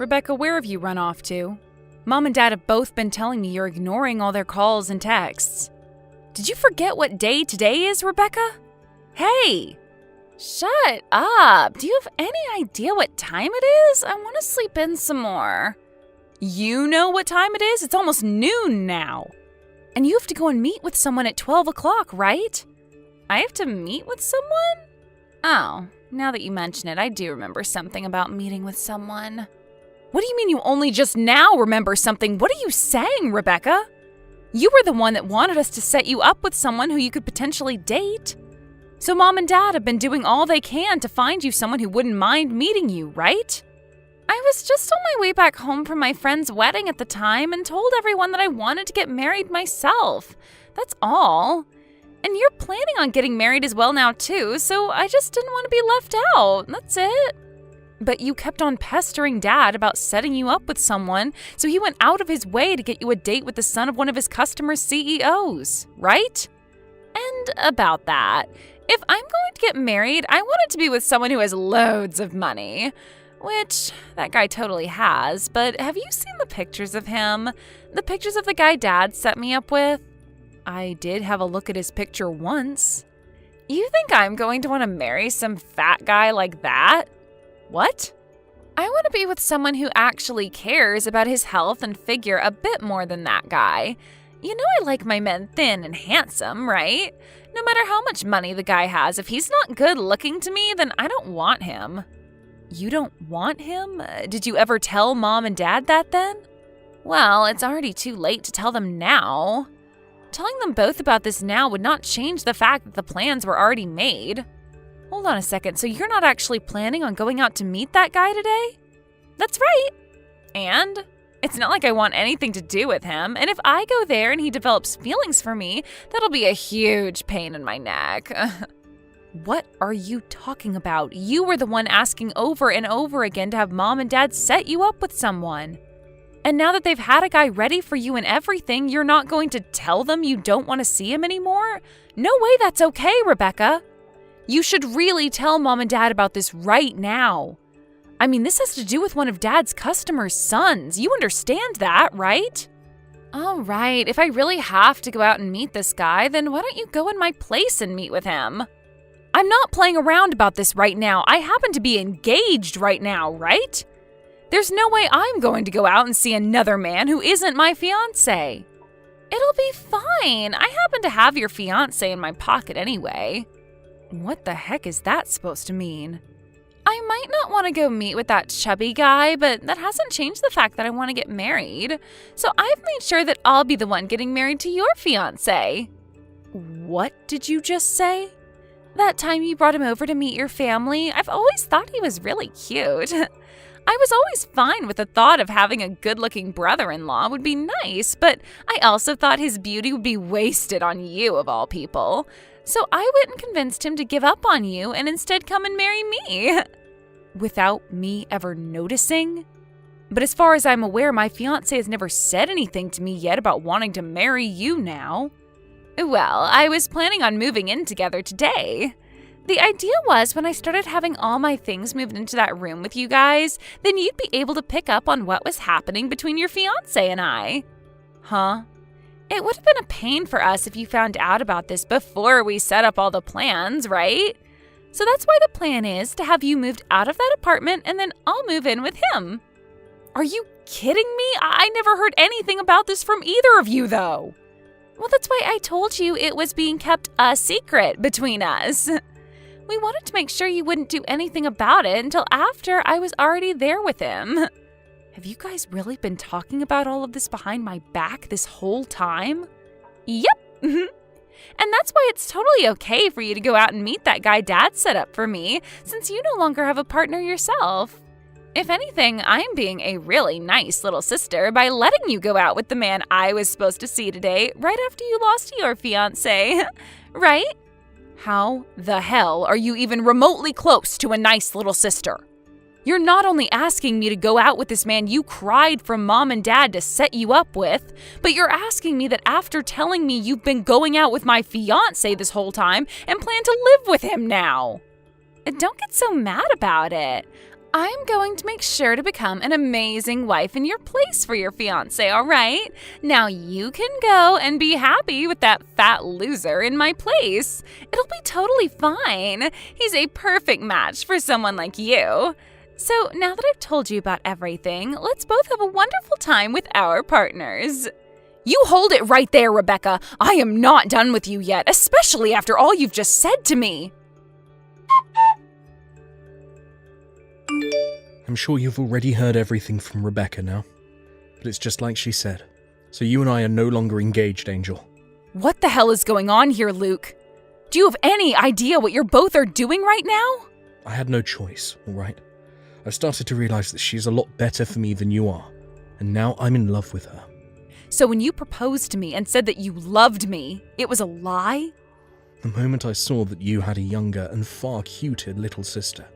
Rebecca, where have you run off to? Mom and Dad have both been telling me you're ignoring all their calls and texts. Did you forget what day today is, Rebecca? Hey! Shut up! Do you have any idea what time it is? I want to sleep in some more. You know what time it is? It's almost noon now. And you have to go and meet with someone at 12 o'clock, right? I have to meet with someone? Oh, now that you mention it, I do remember something about meeting with someone. What do you mean you only just now remember something? What are you saying, Rebecca? You were the one that wanted us to set you up with someone who you could potentially date. So Mom and Dad have been doing all they can to find you someone who wouldn't mind meeting you, right? I was just on my way back home from my friend's wedding at the time and told everyone that I wanted to get married myself. That's all. And you're planning on getting married as well now too, so I just didn't want to be left out. That's it. But you kept on pestering Dad about setting you up with someone, so he went out of his way to get you a date with the son of one of his customers' CEOs, right? And about that, if I'm going to get married, I want it to be with someone who has loads of money. Which, that guy totally has, but have you seen the pictures of him? The pictures of the guy Dad set me up with? I did have a look at his picture once. You think I'm going to want to marry some fat guy like that? What? I want to be with someone who actually cares about his health and figure a bit more than that guy. You know I like my men thin and handsome, right? No matter how much money the guy has, if he's not good looking to me, then I don't want him. You don't want him? Did you ever tell Mom and Dad that then? Well, it's already too late to tell them now. Telling them both about this now would not change the fact that the plans were already made. Hold on a second, so you're not actually planning on going out to meet that guy today? That's right. And it's not like I want anything to do with him, and if I go there and he develops feelings for me, that'll be a huge pain in my neck. What are you talking about? You were the one asking over and over again to have Mom and Dad set you up with someone. And now that they've had a guy ready for you and everything, you're not going to tell them you don't want to see him anymore? No way that's okay, Rebecca. You should really tell Mom and Dad about this right now. I mean, this has to do with one of Dad's customers' sons. You understand that, right? All right, if I really have to go out and meet this guy, then why don't you go in my place and meet with him? I'm not playing around about this right now. I happen to be engaged right now, right? There's no way I'm going to go out and see another man who isn't my fiancé. It'll be fine. I happen to have your fiancé in my pocket anyway. What the heck is that supposed to mean? I might not want to go meet with that chubby guy, but that hasn't changed the fact that I want to get married. So I've made sure that I'll be the one getting married to your fiancé. What did you just say? That time you brought him over to meet your family, I've always thought he was really cute. I was always fine with the thought of having a good-looking brother-in-law would be nice, but I also thought his beauty would be wasted on you of all people. So I went and convinced him to give up on you and instead come and marry me. Without me ever noticing? But as far as I'm aware, my fiancé has never said anything to me yet about wanting to marry you now. Well, I was planning on moving in together today. The idea was when I started having all my things moved into that room with you guys, then you'd be able to pick up on what was happening between your fiancé and I. Huh? It would have been a pain for us if you found out about this before we set up all the plans, right? So that's why the plan is to have you moved out of that apartment and then I'll move in with him. Are you kidding me? I never heard anything about this from either of you, though. Well, that's why I told you it was being kept a secret between us. We wanted to make sure you wouldn't do anything about it until after I was already there with him. Have you guys really been talking about all of this behind my back this whole time? Yep. And that's why it's totally okay for you to go out and meet that guy Dad set up for me, since you no longer have a partner yourself. If anything, I'm being a really nice little sister by letting you go out with the man I was supposed to see today right after you lost your fiancé. Right? How the hell are you even remotely close to a nice little sister? You're not only asking me to go out with this man you cried from Mom and Dad to set you up with, but you're asking me that after telling me you've been going out with my fiancé this whole time and plan to live with him now. Don't get so mad about it. I'm going to make sure to become an amazing wife in your place for your fiancé, all right? Now you can go and be happy with that fat loser in my place. It'll be totally fine. He's a perfect match for someone like you. So now that I've told you about everything, let's both have a wonderful time with our partners. You hold it right there, Rebecca. I am not done with you yet, especially after all you've just said to me. I'm sure you've already heard everything from Rebecca now, but it's just like she said. So you and I are no longer engaged, Angel. What the hell is going on here, Luke? Do you have any idea what you're both are doing right now? I had no choice, all right? I've started to realize that she's a lot better for me than you are, and now I'm in love with her. So when you proposed to me and said that you loved me, it was a lie? The moment I saw that you had a younger and far cuter little sister,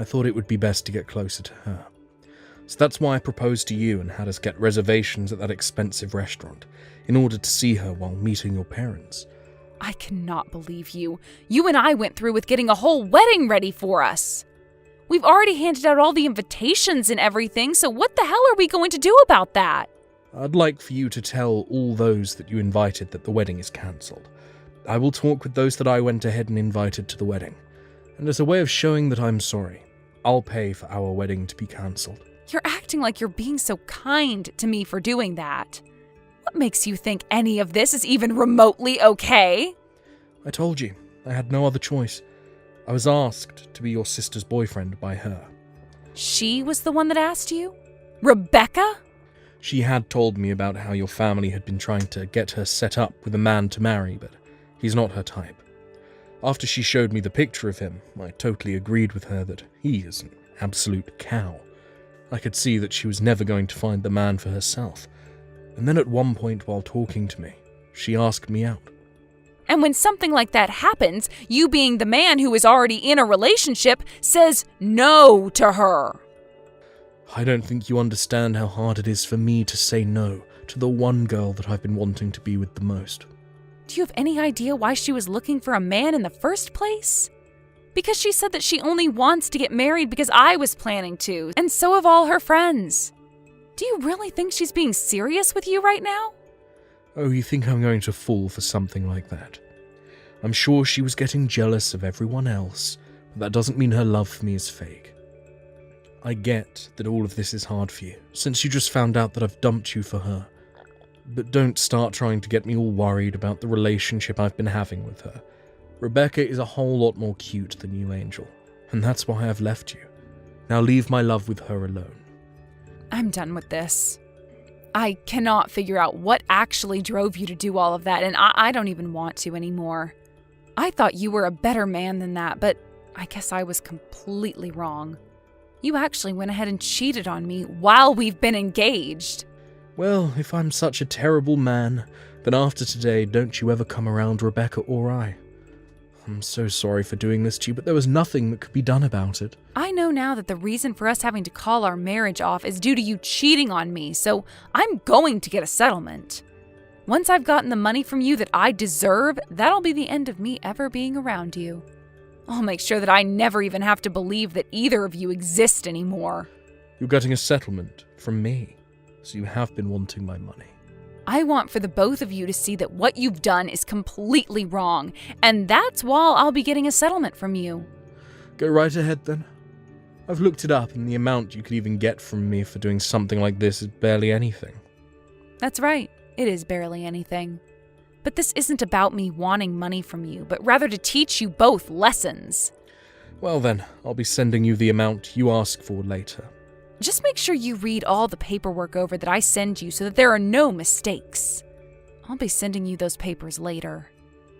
I thought it would be best to get closer to her. So that's why I proposed to you and had us get reservations at that expensive restaurant, in order to see her while meeting your parents. I cannot believe you. You and I went through with getting a whole wedding ready for us. We've already handed out all the invitations and everything, so what the hell are we going to do about that? I'd like for you to tell all those that you invited that the wedding is cancelled. I will talk with those that I went ahead and invited to the wedding. And as a way of showing that I'm sorry, I'll pay for our wedding to be cancelled. You're acting like you're being so kind to me for doing that. What makes you think any of this is even remotely okay? I told you, I had no other choice. I was asked to be your sister's boyfriend by her. She was the one that asked you? Rebecca? She had told me about how your family had been trying to get her set up with a man to marry, but he's not her type. After she showed me the picture of him, I totally agreed with her that he is an absolute cow. I could see that she was never going to find the man for herself. And then at one point while talking to me, she asked me out. And when something like that happens, you being the man who is already in a relationship says no to her. I don't think you understand how hard it is for me to say no to the one girl that I've been wanting to be with the most. Do you have any idea why she was looking for a man in the first place? Because she said that she only wants to get married because I was planning to, and so have all her friends. Do you really think she's being serious with you right now? Oh, you think I'm going to fall for something like that? I'm sure she was getting jealous of everyone else, but that doesn't mean her love for me is fake. I get that all of this is hard for you, since you just found out that I've dumped you for her. But don't start trying to get me all worried about the relationship I've been having with her. Rebecca is a whole lot more cute than you, Angel, and that's why I've left you. Now leave my love with her alone. I'm done with this. I cannot figure out what actually drove you to do all of that, and I don't even want to anymore. I thought you were a better man than that, but I guess I was completely wrong. You actually went ahead and cheated on me while we've been engaged. Well, if I'm such a terrible man, then after today, don't you ever come around Rebecca or I. I'm so sorry for doing this to you, but there was nothing that could be done about it. I know now that the reason for us having to call our marriage off is due to you cheating on me, so I'm going to get a settlement. Once I've gotten the money from you that I deserve, that'll be the end of me ever being around you. I'll make sure that I never even have to believe that either of you exist anymore. You're getting a settlement from me, so you have been wanting my money. I want for the both of you to see that what you've done is completely wrong, and that's why I'll be getting a settlement from you. Go right ahead then. I've looked it up, and the amount you could even get from me for doing something like this is barely anything. That's right, it is barely anything. But this isn't about me wanting money from you, but rather to teach you both lessons. Well then, I'll be sending you the amount you ask for later. Just make sure you read all the paperwork over that I send you so that there are no mistakes. I'll be sending you those papers later.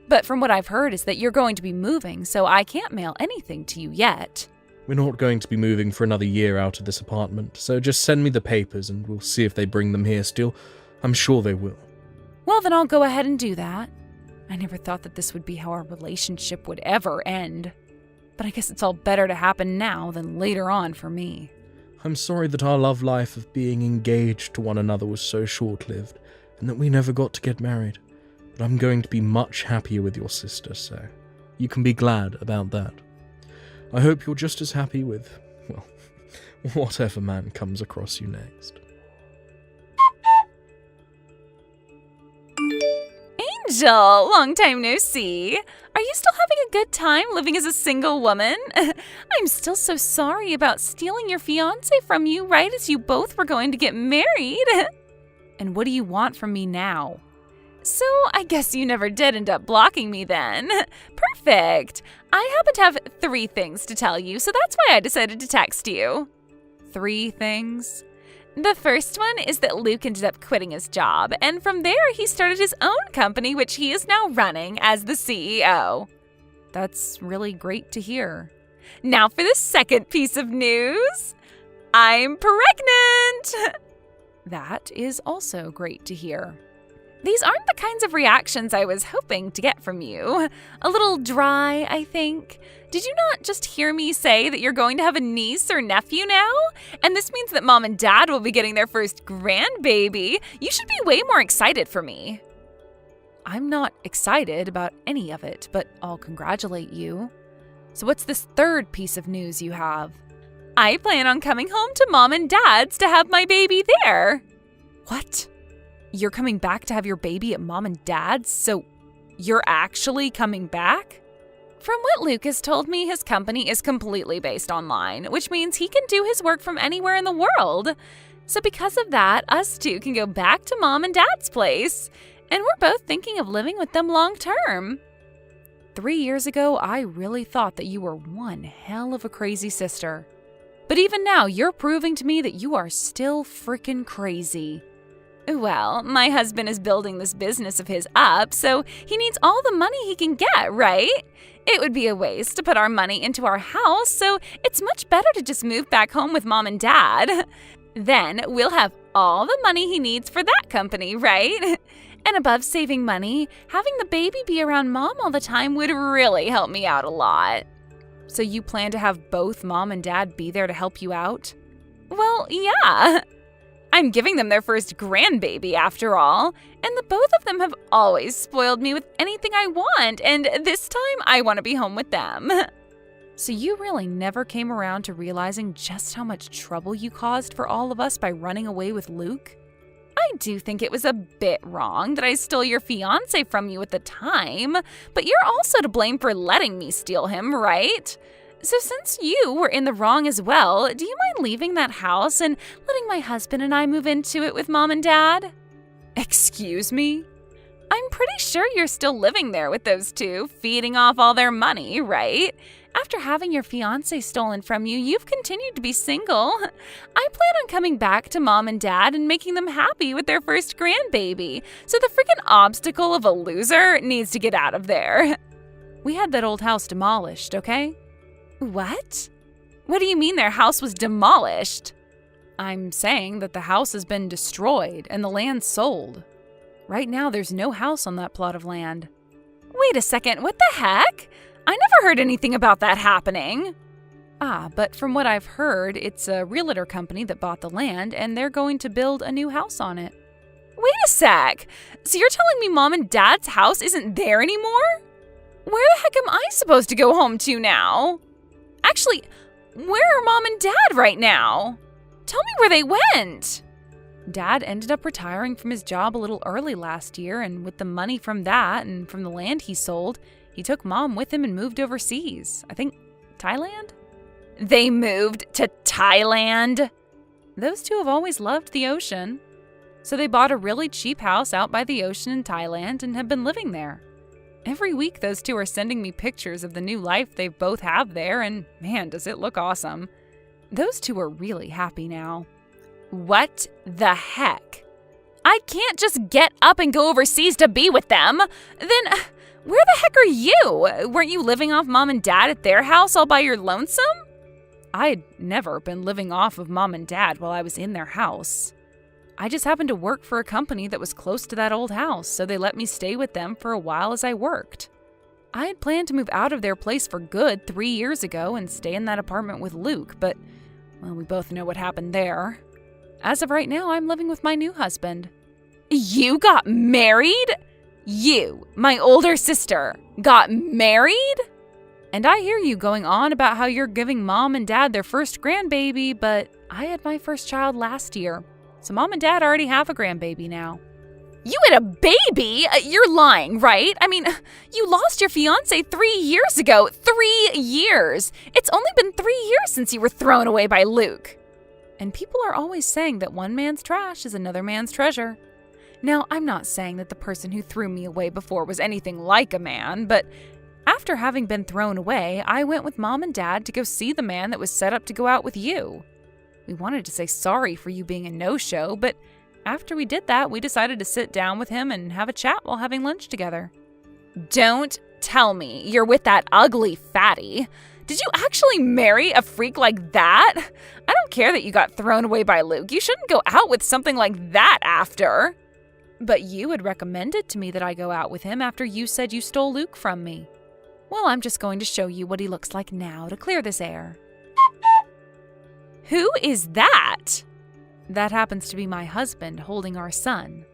But from what I've heard is that you're going to be moving, so I can't mail anything to you yet. We're not going to be moving for another year out of this apartment, so just send me the papers and we'll see if they bring them here still. I'm sure they will. Well, then I'll go ahead and do that. I never thought that this would be how our relationship would ever end. But I guess it's all better to happen now than later on for me. I'm sorry that our love life of being engaged to one another was so short-lived, and that we never got to get married. But I'm going to be much happier with your sister, so you can be glad about that. I hope you're just as happy with, well, whatever man comes across you next. Angel, long time no see. Are you still having a good time living as a single woman? I'm still so sorry about stealing your fiancé from you right as you both were going to get married. And what do you want from me now? So I guess you never did end up blocking me then. Perfect. I happen to have 3 things to tell you, so that's why I decided to text you. 3 things? The first one is that Luke ended up quitting his job, and from there he started his own company, which he is now running as the CEO. That's really great to hear. Now for the second piece of news. I'm pregnant! That is also great to hear. These aren't the kinds of reactions I was hoping to get from you. A little dry, I think. Did you not just hear me say that you're going to have a niece or nephew now? And this means that Mom and Dad will be getting their first grandbaby. You should be way more excited for me. I'm not excited about any of it, but I'll congratulate you. So what's this third piece of news you have? I plan on coming home to Mom and Dad's to have my baby there. What? You're coming back to have your baby at Mom and Dad's? So you're actually coming back? From what Luke has told me, his company is completely based online, which means he can do his work from anywhere in the world. So because of that, us 2 can go back to Mom and Dad's place. And we're both thinking of living with them long term. 3 years ago, I really thought that you were one hell of a crazy sister. But even now, you're proving to me that you are still frickin' crazy. Well, my husband is building this business of his up, so he needs all the money he can get, right? It would be a waste to put our money into our house, so it's much better to just move back home with Mom and Dad. Then we'll have all the money he needs for that company, right? And above saving money, having the baby be around Mom all the time would really help me out a lot. So you plan to have both Mom and Dad be there to help you out? Well, yeah. I'm giving them their first grandbaby after all, and the both of them have always spoiled me with anything I want, and this time I want to be home with them. So you really never came around to realizing just how much trouble you caused for all of us by running away with Luke? I do think it was a bit wrong that I stole your fiancé from you at the time, but you're also to blame for letting me steal him, right? So since you were in the wrong as well, do you mind leaving that house and letting my husband and I move into it with Mom and Dad? Excuse me? I'm pretty sure you're still living there with those 2, feeding off all their money, right? After having your fiancé stolen from you, you've continued to be single. I plan on coming back to Mom and Dad and making them happy with their first grandbaby, so the freaking obstacle of a loser needs to get out of there. We had that old house demolished, okay? What? What do you mean their house was demolished? I'm saying that the house has been destroyed and the land sold. Right now, there's no house on that plot of land. Wait a second, what the heck? I never heard anything about that happening. But from what I've heard, it's a realtor company that bought the land and they're going to build a new house on it. Wait a sec. So you're telling me Mom and Dad's house isn't there anymore? Where the heck am I supposed to go home to now? Actually, where are Mom and Dad right now? Tell me where they went. Dad ended up retiring from his job a little early last year, and with the money from that and from the land he sold, he took Mom with him and moved overseas. I think Thailand? They moved to Thailand? Those 2 have always loved the ocean. So they bought a really cheap house out by the ocean in Thailand and have been living there. Every week, those 2 are sending me pictures of the new life they both have there, and man, does it look awesome. Those 2 are really happy now. What the heck? I can't just get up and go overseas to be with them. Then, where the heck are you? Weren't you living off Mom and Dad at their house all by your lonesome? I'd never been living off of Mom and Dad while I was in their house. I just happened to work for a company that was close to that old house, so they let me stay with them for a while as I worked. I had planned to move out of their place for good 3 years ago and stay in that apartment with Luke, but, well, we both know what happened there. As of right now, I'm living with my new husband. You got married? You, my older sister, got married? And I hear you going on about how you're giving Mom and Dad their first grandbaby, but I had my first child last year, so Mom and Dad already have a grandbaby now. You had a baby? You're lying, right? I mean, you lost your fiancé 3 years ago. 3 years! It's only been 3 years since you were thrown away by Luke. And people are always saying that one man's trash is another man's treasure. Now, I'm not saying that the person who threw me away before was anything like a man, but after having been thrown away, I went with Mom and Dad to go see the man that was set up to go out with you. We wanted to say sorry for you being a no-show, but after we did that, we decided to sit down with him and have a chat while having lunch together. Don't tell me you're with that ugly fatty. Did you actually marry a freak like that? I don't care that you got thrown away by Luke. You shouldn't go out with something like that after. But you had recommended to me that I go out with him after you said you stole Luke from me. Well, I'm just going to show you what he looks like now to clear this air. Who is that? That happens to be my husband holding our son.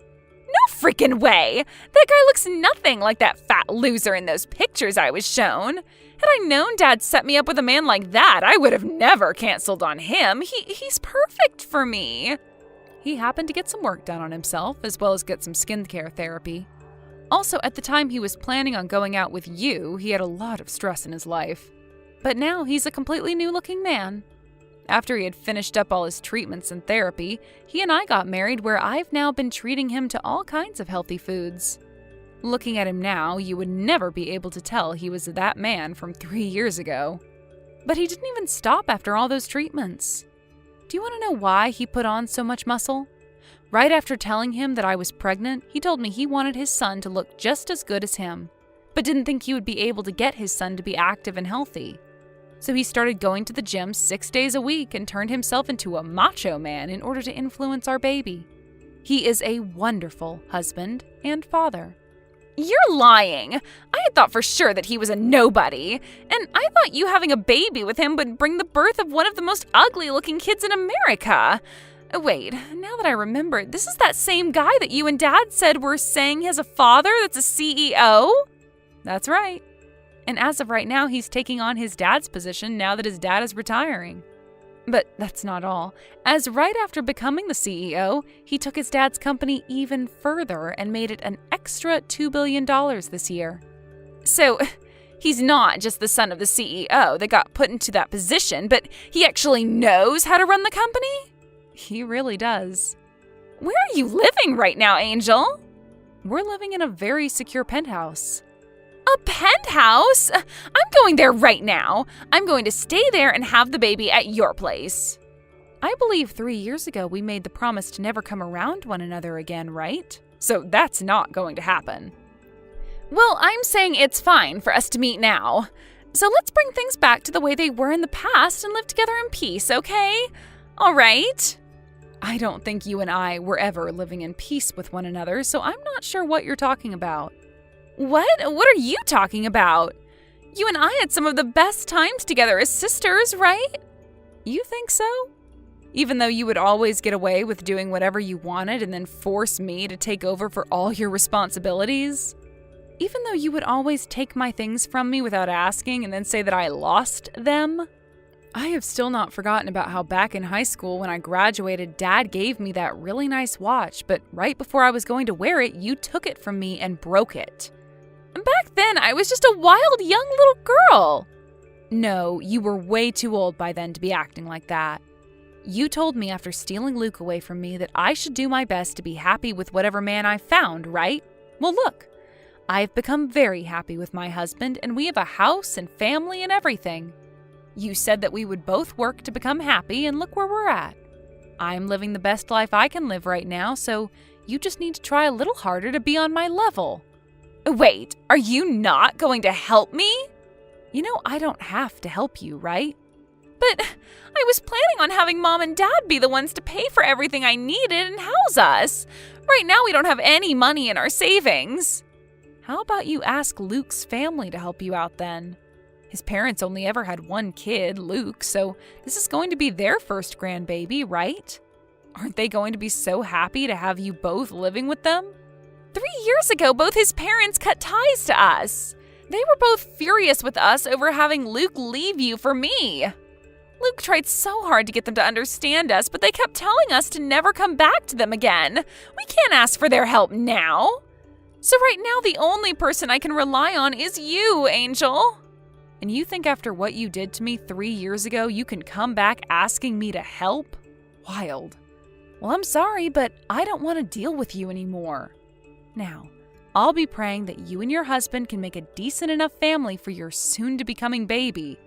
No freaking way! That guy looks nothing like that fat loser in those pictures I was shown. Had I known Dad set me up with a man like that, I would have never canceled on him. He's perfect for me. He happened to get some work done on himself, as well as get some skincare therapy. Also, at the time he was planning on going out with you, he had a lot of stress in his life. But now he's a completely new-looking man. After he had finished up all his treatments and therapy, he and I got married, where I've now been treating him to all kinds of healthy foods. Looking at him now, you would never be able to tell he was that man from 3 years ago. But he didn't even stop after all those treatments. Do you want to know why he put on so much muscle? Right after telling him that I was pregnant, he told me he wanted his son to look just as good as him, but didn't think he would be able to get his son to be active and healthy. So he started going to the gym 6 days a week and turned himself into a macho man in order to influence our baby. He is a wonderful husband and father. You're lying! I had thought for sure that he was a nobody, and I thought you having a baby with him would bring the birth of one of the most ugly-looking kids in America. Wait, now that I remember, this is that same guy that you and Dad said were saying has a father that's a CEO? That's right. And as of right now, he's taking on his dad's position now that his dad is retiring. But that's not all. As right after becoming the CEO, he took his dad's company even further and made it an extra $2 billion this year. So, he's not just the son of the CEO that got put into that position, but he actually knows how to run the company? He really does. Where are you living right now, Angel? We're living in a very secure penthouse. A penthouse? I'm going there right now. I'm going to stay there and have the baby at your place. I believe 3 years ago we made the promise to never come around one another again, right? So that's not going to happen. Well, I'm saying it's fine for us to meet now. So let's bring things back to the way they were in the past and live together in peace, okay? All right? I don't think you and I were ever living in peace with one another, so I'm not sure what you're talking about. What? What are you talking about? You and I had some of the best times together as sisters, right? You think so? Even though you would always get away with doing whatever you wanted and then force me to take over for all your responsibilities? Even though you would always take my things from me without asking and then say that I lost them? I have still not forgotten about how back in high school when I graduated, Dad gave me that really nice watch, but right before I was going to wear it, you took it from me and broke it. And back then, I was just a wild young little girl. No, you were way too old by then to be acting like that. You told me after stealing Luke away from me that I should do my best to be happy with whatever man I found, right? Well, look, I've become very happy with my husband, and we have a house and family and everything. You said that we would both work to become happy, and look where we're at. I'm living the best life I can live right now, so you just need to try a little harder to be on my level. Wait, are you not going to help me? You know, I don't have to help you, right? But I was planning on having Mom and Dad be the ones to pay for everything I needed and house us. Right now, we don't have any money in our savings. How about you ask Luke's family to help you out then? His parents only ever had one kid, Luke, so this is going to be their first grandbaby, right? Aren't they going to be so happy to have you both living with them? 3 years ago, both his parents cut ties to us. They were both furious with us over having Luke leave you for me. Luke tried so hard to get them to understand us, but they kept telling us to never come back to them again. We can't ask for their help now. So right now, the only person I can rely on is you, Angel. And you think after what you did to me 3 years ago, you can come back asking me to help? Wild. Well, I'm sorry, but I don't want to deal with you anymore. Now, I'll be praying that you and your husband can make a decent enough family for your soon-to-becoming baby.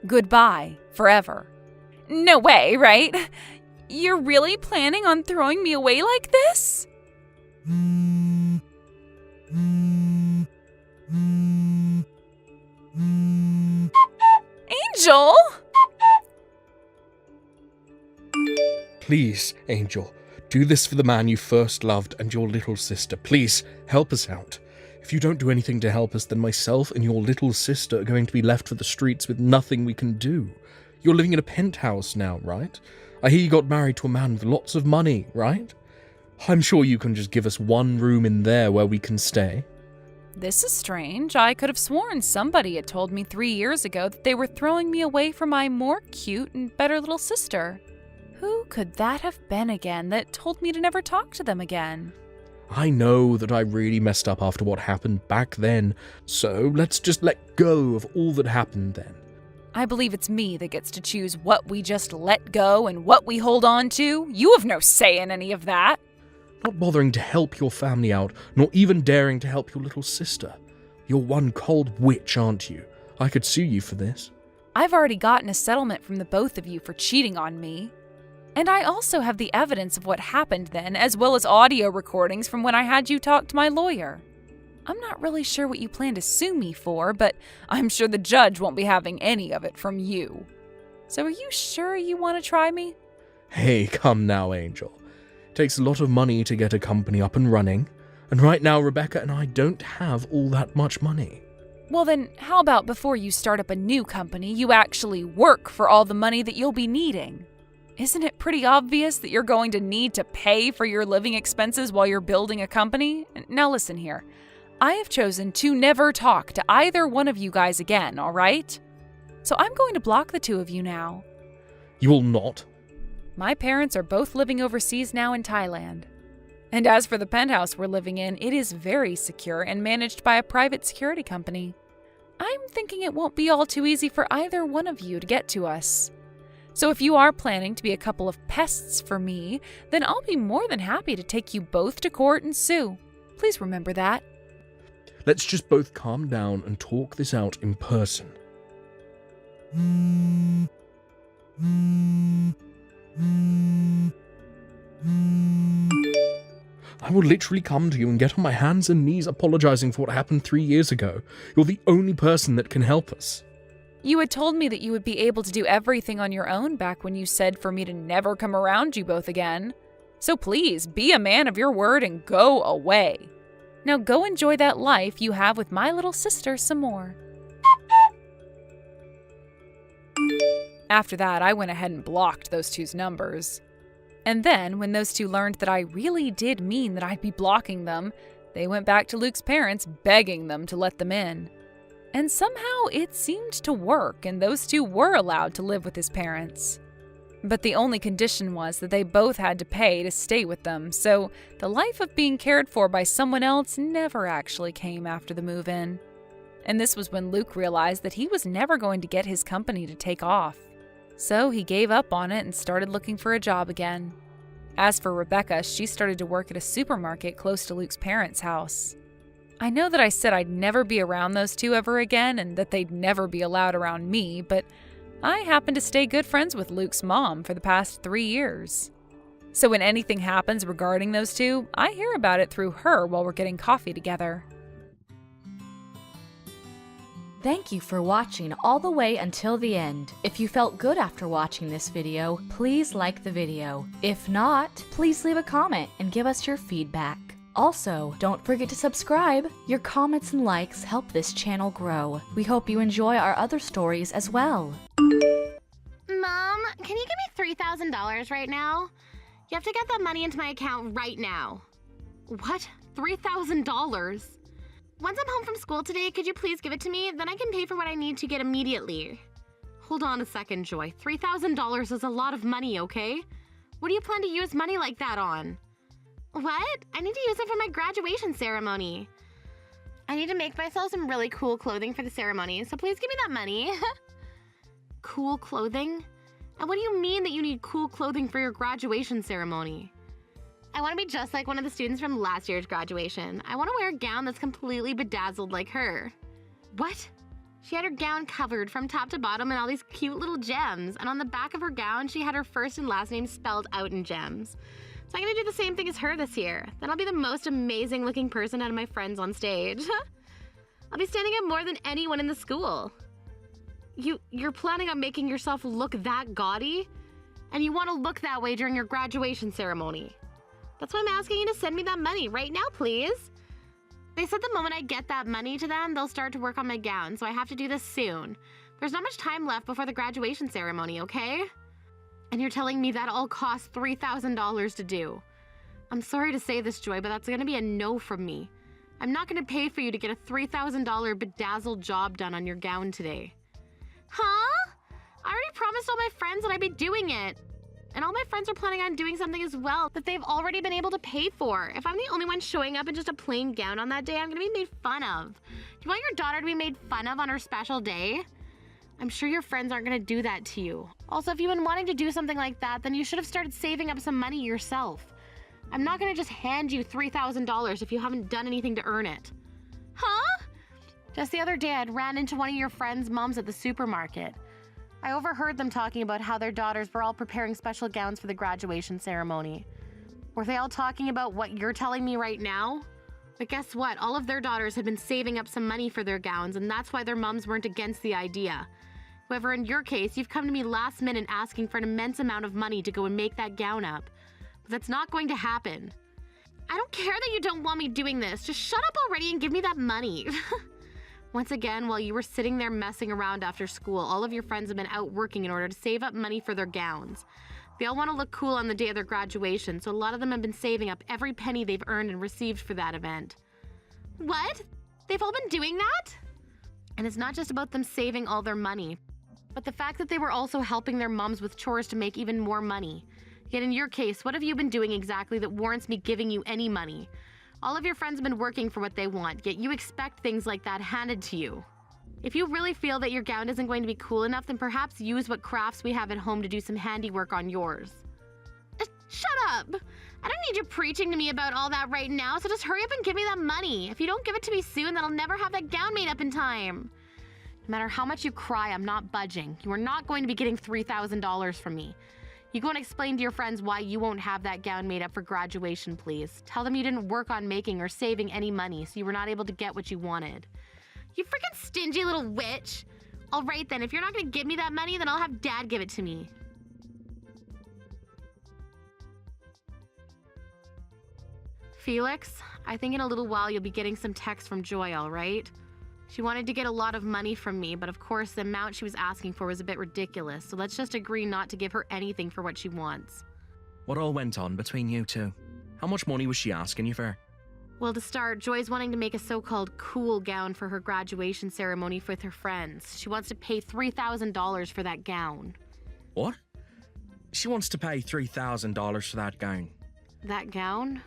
Goodbye, forever. No way, right? You're really planning on throwing me away like this? Angel! Please, Angel, do this for the man you first loved and your little sister. Please, help us out. If you don't do anything to help us, then myself and your little sister are going to be left for the streets with nothing we can do. You're living in a penthouse now, right? I hear you got married to a man with lots of money, right? I'm sure you can just give us one room in there where we can stay. This is strange. I could have sworn somebody had told me 3 years ago that they were throwing me away from my more cute and better little sister. Who could that have been again that told me to never talk to them again? I know that I really messed up after what happened back then, so let's just let go of all that happened then. I believe it's me that gets to choose what we just let go and what we hold on to. You have no say in any of that. Not bothering to help your family out, nor even daring to help your little sister. You're one cold witch, aren't you? I could sue you for this. I've already gotten a settlement from the both of you for cheating on me. And I also have the evidence of what happened then, as well as audio recordings from when I had you talk to my lawyer. I'm not really sure what you plan to sue me for, but I'm sure the judge won't be having any of it from you. So are you sure you want to try me? Hey, come now, Angel. It takes a lot of money to get a company up and running, and right now Rebecca and I don't have all that much money. Well then, how about before you start up a new company, you actually work for all the money that you'll be needing? Isn't it pretty obvious that you're going to need to pay for your living expenses while you're building a company? Now listen here. I have chosen to never talk to either one of you guys again, all right? So I'm going to block the two of you now. You will not? My parents are both living overseas now in Thailand. And as for the penthouse we're living in, it is very secure and managed by a private security company. I'm thinking it won't be all too easy for either one of you to get to us. So if you are planning to be a couple of pests for me, then I'll be more than happy to take you both to court and sue. Please remember that. Let's just both calm down and talk this out in person. I will literally come to you and get on my hands and knees apologizing for what happened 3 years ago. You're the only person that can help us. You had told me that you would be able to do everything on your own back when you said for me to never come around you both again. So please, be a man of your word and go away. Now go enjoy that life you have with my little sister some more. After that, I went ahead and blocked those two's numbers. And then, when those two learned that I really did mean that I'd be blocking them, they went back to Luke's parents, begging them to let them in. And somehow it seemed to work, and those two were allowed to live with his parents. But the only condition was that they both had to pay to stay with them, so the life of being cared for by someone else never actually came after the move-in. And this was when Luke realized that he was never going to get his company to take off. So he gave up on it and started looking for a job again. As for Rebecca, she started to work at a supermarket close to Luke's parents' house. I know that I said I'd never be around those two ever again and that they'd never be allowed around me, but I happen to stay good friends with Luke's mom for the past 3 years. So when anything happens regarding those two, I hear about it through her while we're getting coffee together. Thank you for watching all the way until the end. If you felt good after watching this video, please like the video. If not, please leave a comment and give us your feedback. Also, don't forget to subscribe. Your comments and likes help this channel grow. We hope you enjoy our other stories as well. Mom, can you give me $3,000 right now? You have to get that money into my account right now. What? $3,000? Once I'm home from school today, could you please give it to me? Then I can pay for what I need to get immediately. Hold on a second, Joy. $3,000 is a lot of money, okay? What do you plan to use money like that on? What? I need to use it for my graduation ceremony. I need to make myself some really cool clothing for the ceremony, so please give me that money. Cool clothing? And what do you mean that you need cool clothing for your graduation ceremony? I want to be just like one of the students from last year's graduation. I want to wear a gown that's completely bedazzled like her. What? She had her gown covered from top to bottom in all these cute little gems, and on the back of her gown, she had her first and last name spelled out in gems. So I'm gonna do the same thing as her this year. Then I'll be the most amazing looking person out of my friends on stage. I'll be standing out more than anyone in the school. You're planning on making yourself look that gaudy? And you want to look that way during your graduation ceremony? That's why I'm asking you to send me that money right now, please. They said the moment I get that money to them, they'll start to work on my gown, so I have to do this soon. There's not much time left before the graduation ceremony, okay? And you're telling me that all costs $3,000 to do. I'm sorry to say this, Joy, but that's gonna be a no from me. I'm not gonna pay for you to get a $3,000 bedazzled job done on your gown today. Huh? I already promised all my friends that I'd be doing it. And all my friends are planning on doing something as well that they've already been able to pay for. If I'm the only one showing up in just a plain gown on that day, I'm gonna be made fun of. Do you want your daughter to be made fun of on her special day? I'm sure your friends aren't gonna do that to you. Also, if you've been wanting to do something like that, then you should have started saving up some money yourself. I'm not gonna just hand you $3,000 if you haven't done anything to earn it. Huh? Just the other day, I'd ran into one of your friends' moms at the supermarket. I overheard them talking about how their daughters were all preparing special gowns for the graduation ceremony. Were they all talking about what you're telling me right now? But guess what? All of their daughters had been saving up some money for their gowns, and that's why their mums weren't against the idea. However, in your case, you've come to me last minute asking for an immense amount of money to go and make that gown up. But that's not going to happen. I don't care that you don't want me doing this. Just shut up already and give me that money. Once again, while you were sitting there messing around after school, all of your friends have been out working in order to save up money for their gowns. They all want to look cool on the day of their graduation, so a lot of them have been saving up every penny they've earned and received for that event. What? They've all been doing that? And it's not just about them saving all their money, but the fact that they were also helping their moms with chores to make even more money. Yet in your case, what have you been doing exactly that warrants me giving you any money? All of your friends have been working for what they want, yet you expect things like that handed to you. If you really feel that your gown isn't going to be cool enough, then perhaps use what crafts we have at home to do some handiwork on yours. Shut up! I don't need you preaching to me about all that right now, so just hurry up and give me that money. If you don't give it to me soon, then I'll never have that gown made up in time. No matter how much you cry, I'm not budging. You are not going to be getting $3,000 from me. You go and explain to your friends why you won't have that gown made up for graduation, please. Tell them you didn't work on making or saving any money, so you were not able to get what you wanted. You freaking stingy little witch! All right then, if you're not gonna give me that money, then I'll have Dad give it to me. Felix, I think in a little while you'll be getting some text from Joy, all right? She wanted to get a lot of money from me, but of course the amount she was asking for was a bit ridiculous, so let's just agree not to give her anything for what she wants. What all went on between you two? How much money was she asking you for? Well, to start, Joy's wanting to make a so-called cool gown for her graduation ceremony with her friends. She wants to pay $3,000 for that gown. What? She wants to pay $3,000 for that gown? That gown?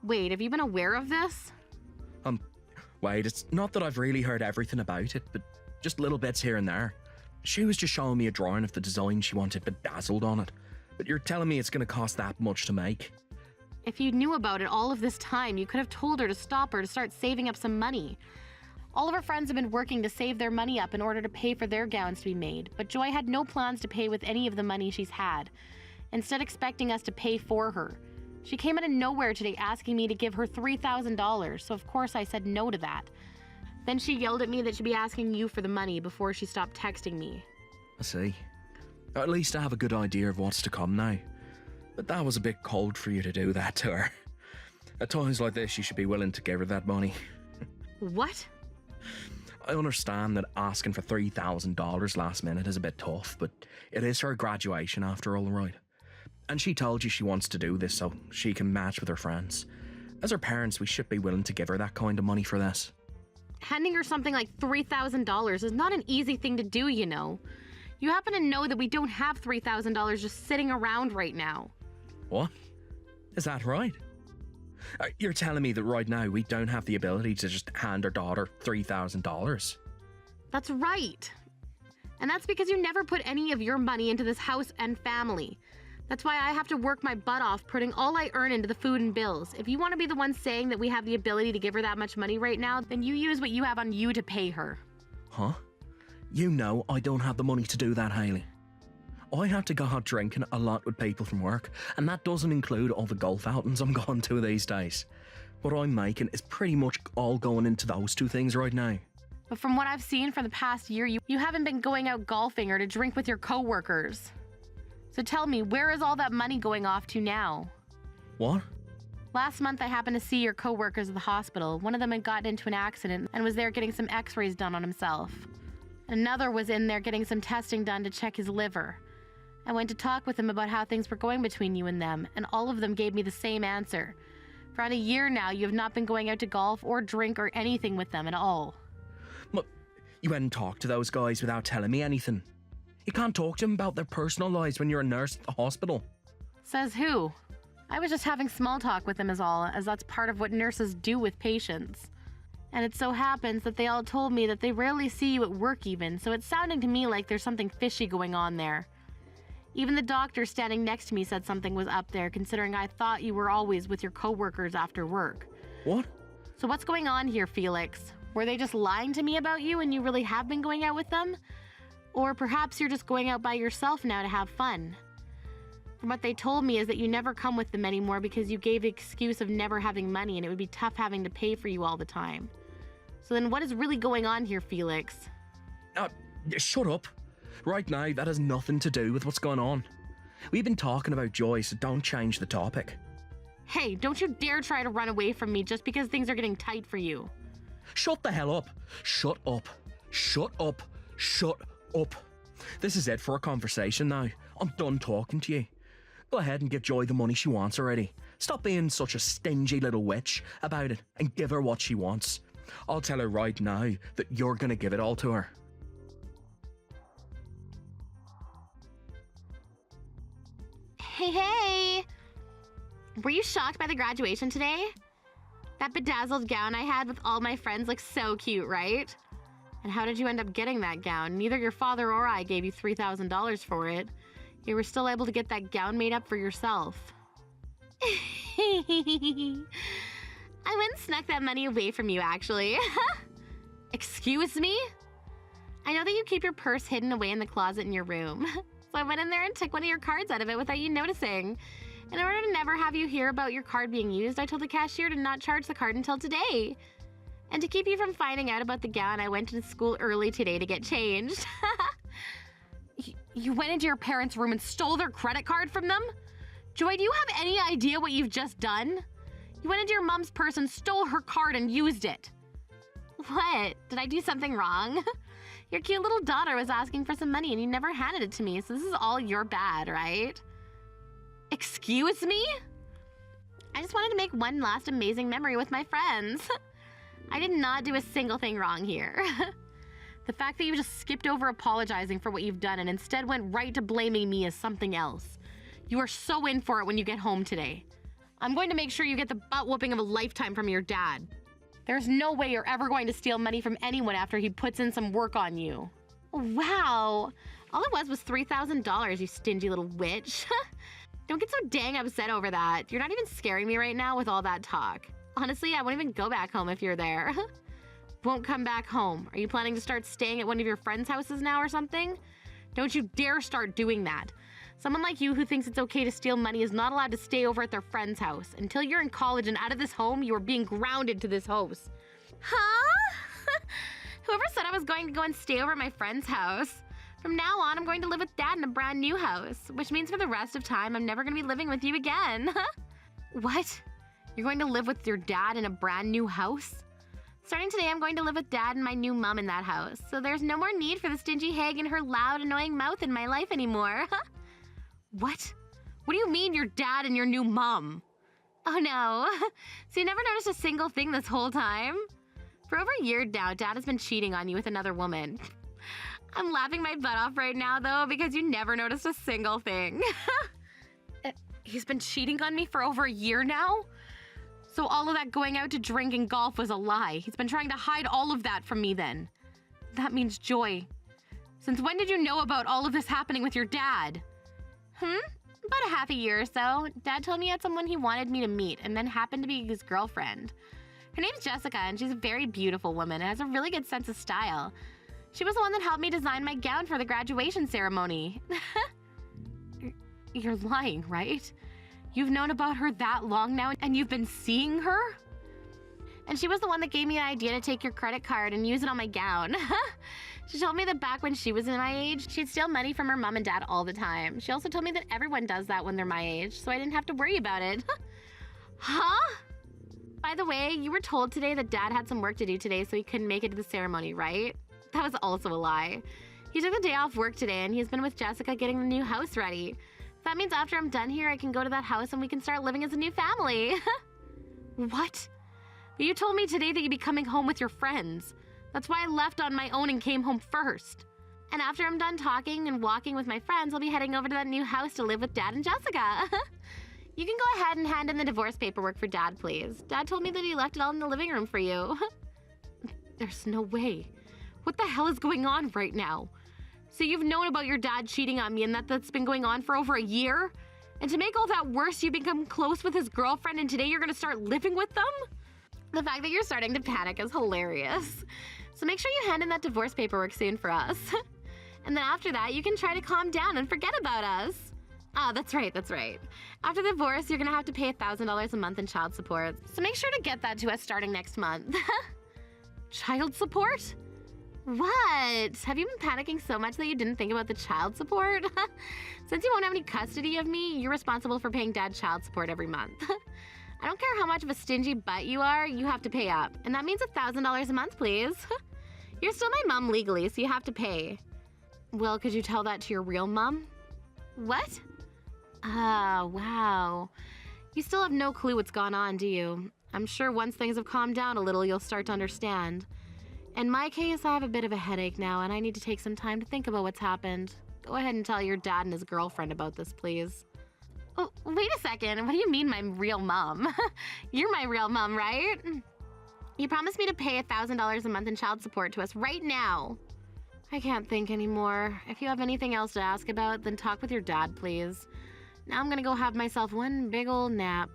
Wait, have you been aware of this? Wait, it's not that I've really heard everything about it, but just little bits here and there. She was just showing me a drawing of the design she wanted bedazzled on it. But you're telling me it's going to cost that much to make? If you knew about it all of this time, you could have told her to stop her to start saving up some money. All of her friends have been working to save their money up in order to pay for their gowns to be made, but Joy had no plans to pay with any of the money she's had, instead expecting us to pay for her. She came out of nowhere today asking me to give her $3,000, so of course I said no to that. Then she yelled at me that she'd be asking you for the money before she stopped texting me. I see. At least I have a good idea of what's to come now. But that was a bit cold for you to do that to her. At times like this, you should be willing to give her that money. What? I understand that asking for $3,000 last minute is a bit tough, but it is her graduation after all, right? And she told you she wants to do this so she can match with her friends. As her parents, we should be willing to give her that kind of money for this. Handing her something like $3,000 is not an easy thing to do, you know. You happen to know that we don't have $3,000 just sitting around right now. What? Is that right? You're telling me that right now we don't have the ability to just hand our daughter $3,000? That's right. And that's because you never put any of your money into this house and family. That's why I have to work my butt off putting all I earn into the food and bills. If you want to be the one saying that we have the ability to give her that much money right now, then you use what you have on you to pay her. Huh? You know I don't have the money to do that, Hayley. I have to go out drinking a lot with people from work, and that doesn't include all the golf outings I'm going to these days. What I'm making is pretty much all going into those two things right now. But from what I've seen for the past year, you haven't been going out golfing or to drink with your coworkers. So tell me, where is all that money going off to now? What? Last month I happened to see your coworkers at the hospital. One of them had gotten into an accident and was there getting some x-rays done on himself. Another was in there getting some testing done to check his liver. I went to talk with them about how things were going between you and them, and all of them gave me the same answer. For around a year now, you have not been going out to golf or drink or anything with them at all. But you hadn't talked to those guys without telling me anything. You can't talk to them about their personal lives when you're a nurse at the hospital. Says who? I was just having small talk with them is all, as that's part of what nurses do with patients. And it so happens that they all told me that they rarely see you at work even, so it's sounding to me like there's something fishy going on there. Even the doctor standing next to me said something was up there, considering I thought you were always with your coworkers after work. What? So what's going on here, Felix? Were they just lying to me about you and you really have been going out with them? Or perhaps you're just going out by yourself now to have fun? From what they told me is that you never come with them anymore because you gave the excuse of never having money and it would be tough having to pay for you all the time. So then what is really going on here, Felix? Shut up. Right now, that has nothing to do with what's going on. We've been talking about Joy, so don't change the topic. Hey, don't you dare try to run away from me just because things are getting tight for you. Shut the hell up. Shut up. Shut up. Shut up. This is it for a conversation now. I'm done talking to you. Go ahead and give Joy the money she wants already. Stop being such a stingy little witch about it and give her what she wants. I'll tell her right now that you're gonna give it all to her. Hey! Were you shocked by the graduation today? That bedazzled gown I had with all my friends looks so cute, right? And how did you end up getting that gown? Neither your father or I gave you $3,000 for it. You were still able to get that gown made up for yourself. I went and snuck that money away from you, actually. Excuse me? I know that you keep your purse hidden away in the closet in your room. So I went in there and took one of your cards out of it without you noticing. In order to never have you hear about your card being used, I told the cashier to not charge the card until today. And to keep you from finding out about the gown, I went to school early today to get changed. You went into your parents' room and stole their credit card from them? Joy, do you have any idea what you've just done? You went into your mom's purse and stole her card and used it. What? Did I do something wrong? Your cute little daughter was asking for some money and you never handed it to me, so this is all your bad, right? Excuse me? I just wanted to make one last amazing memory with my friends. I did not do a single thing wrong here. The fact that you just skipped over apologizing for what you've done and instead went right to blaming me is something else. You are so in for it when you get home today. I'm going to make sure you get the butt whooping of a lifetime from your dad. There's no way you're ever going to steal money from anyone after he puts in some work on you. Wow. All it was $3,000, you stingy little witch. Don't get so dang upset over that. You're not even scaring me right now with all that talk. Honestly, I won't even go back home if you're there. Won't come back home. Are you planning to start staying at one of your friends' houses now or something? Don't you dare start doing that. Someone like you who thinks it's okay to steal money is not allowed to stay over at their friend's house. Until you're in college and out of this home, you are being grounded to this house. Huh? Whoever said I was going to go and stay over at my friend's house? From now on, I'm going to live with Dad in a brand new house, which means for the rest of time, I'm never going to be living with you again. What? You're going to live with your dad in a brand new house? Starting today, I'm going to live with Dad and my new mom in that house, so there's no more need for the stingy hag and her loud, annoying mouth in my life anymore. What? What do you mean your dad and your new mom? Oh no. So you never noticed a single thing this whole time? For over a year now, Dad has been cheating on you with another woman. I'm laughing my butt off right now, though, because you never noticed a single thing. He's been cheating on me for over a year now? So all of that going out to drink and golf was a lie. He's been trying to hide all of that from me then. That means Joy. Since when did you know about all of this happening with your dad? About a half a year or so. Dad told me he had someone he wanted me to meet and then happened to be his girlfriend. Her name's Jessica, and she's a very beautiful woman and has a really good sense of style. She was the one that helped me design my gown for the graduation ceremony. You're lying, right? You've known about her that long now, and you've been seeing her? And she was the one that gave me the idea to take your credit card and use it on my gown. She told me that back when she was in my age, she'd steal money from her mom and dad all the time. She also told me that everyone does that when they're my age, so I didn't have to worry about it. Huh? By the way, you were told today that Dad had some work to do today, so he couldn't make it to the ceremony, right? That was also a lie. He took the day off work today, and he's been with Jessica getting the new house ready. That means after I'm done here, I can go to that house and we can start living as a new family. What? But you told me today that you'd be coming home with your friends. That's why I left on my own and came home first. And after I'm done talking and walking with my friends, I'll be heading over to that new house to live with Dad and Jessica. You can go ahead and hand in the divorce paperwork for Dad, please. Dad told me that he left it all in the living room for you. There's no way. What the hell is going on right now? So you've known about your dad cheating on me and that's been going on for over a year? And to make all that worse, you become close with his girlfriend and today you're gonna start living with them? The fact that you're starting to panic is hilarious. So make sure you hand in that divorce paperwork soon for us. And then after that, you can try to calm down and forget about us. Ah, that's right. After the divorce, you're gonna have to pay $1,000 a month in child support. So make sure to get that to us starting next month. Child support? What? Have you been panicking so much that you didn't think about the child support? Since you won't have any custody of me, you're responsible for paying Dad child support every month. I don't care how much of a stingy butt you are, you have to pay up. And that means $1,000 a month, please. You're still my mom legally, so you have to pay. Well, could you tell that to your real mom? What? Ah, wow. You still have no clue what's gone on, do you? I'm sure once things have calmed down a little, you'll start to understand. In my case, I have a bit of a headache now, and I need to take some time to think about what's happened. Go ahead and tell your dad and his girlfriend about this, please. Oh, wait a second. What do you mean my real mom? You're my real mom, right? You promised me to pay $1,000 a month in child support to us right now. I can't think anymore. If you have anything else to ask about, then talk with your dad, please. Now I'm gonna go have myself one big ol' nap.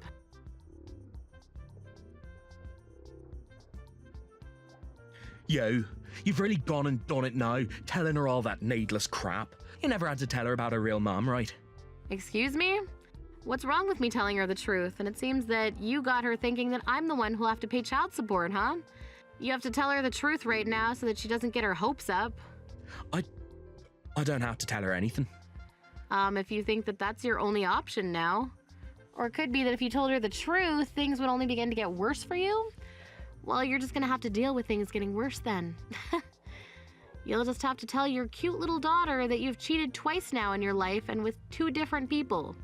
You've really gone and done it now, telling her all that needless crap. You never had to tell her about her real mom, right? Excuse me? What's wrong with me telling her the truth? And it seems that you got her thinking that I'm the one who'll have to pay child support, huh? You have to tell her the truth right now so that she doesn't get her hopes up. I don't have to tell her anything. If you think that that's your only option now. Or it could be that if you told her the truth, things would only begin to get worse for you. Well, you're just gonna have to deal with things getting worse then. You'll just have to tell your cute little daughter that you've cheated twice now in your life and with 2 different people.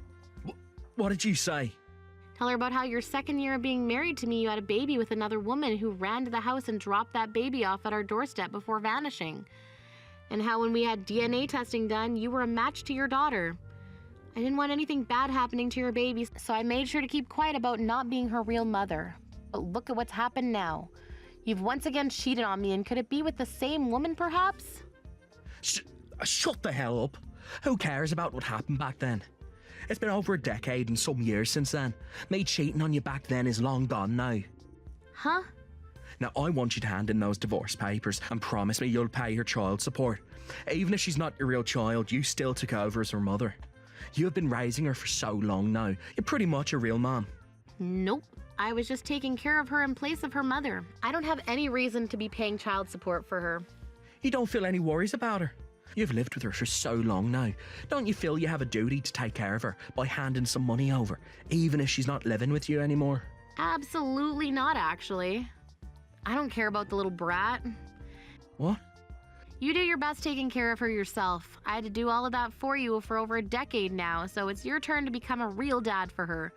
What did you say? Tell her about how your second year of being married to me, you had a baby with another woman who ran to the house and dropped that baby off at our doorstep before vanishing. And how when we had DNA testing done, you were a match to your daughter. I didn't want anything bad happening to your baby, so I made sure to keep quiet about not being her real mother. But look at what's happened now. You've once again cheated on me, and could it be with the same woman, perhaps? Shut the hell up. Who cares about what happened back then? It's been over a decade and some years since then. Me cheating on you back then is long gone now. Huh? Now, I want you to hand in those divorce papers and promise me you'll pay her child support. Even if she's not your real child, you still took over as her mother. You have been raising her for so long now. You're pretty much a real mom. Nope. I was just taking care of her in place of her mother. I don't have any reason to be paying child support for her. You don't feel any worries about her? You've lived with her for so long now. Don't you feel you have a duty to take care of her by handing some money over, even if she's not living with you anymore? Absolutely not, actually. I don't care about the little brat. What? You do your best taking care of her yourself. I had to do all of that for you for over a decade now, so it's your turn to become a real dad for her.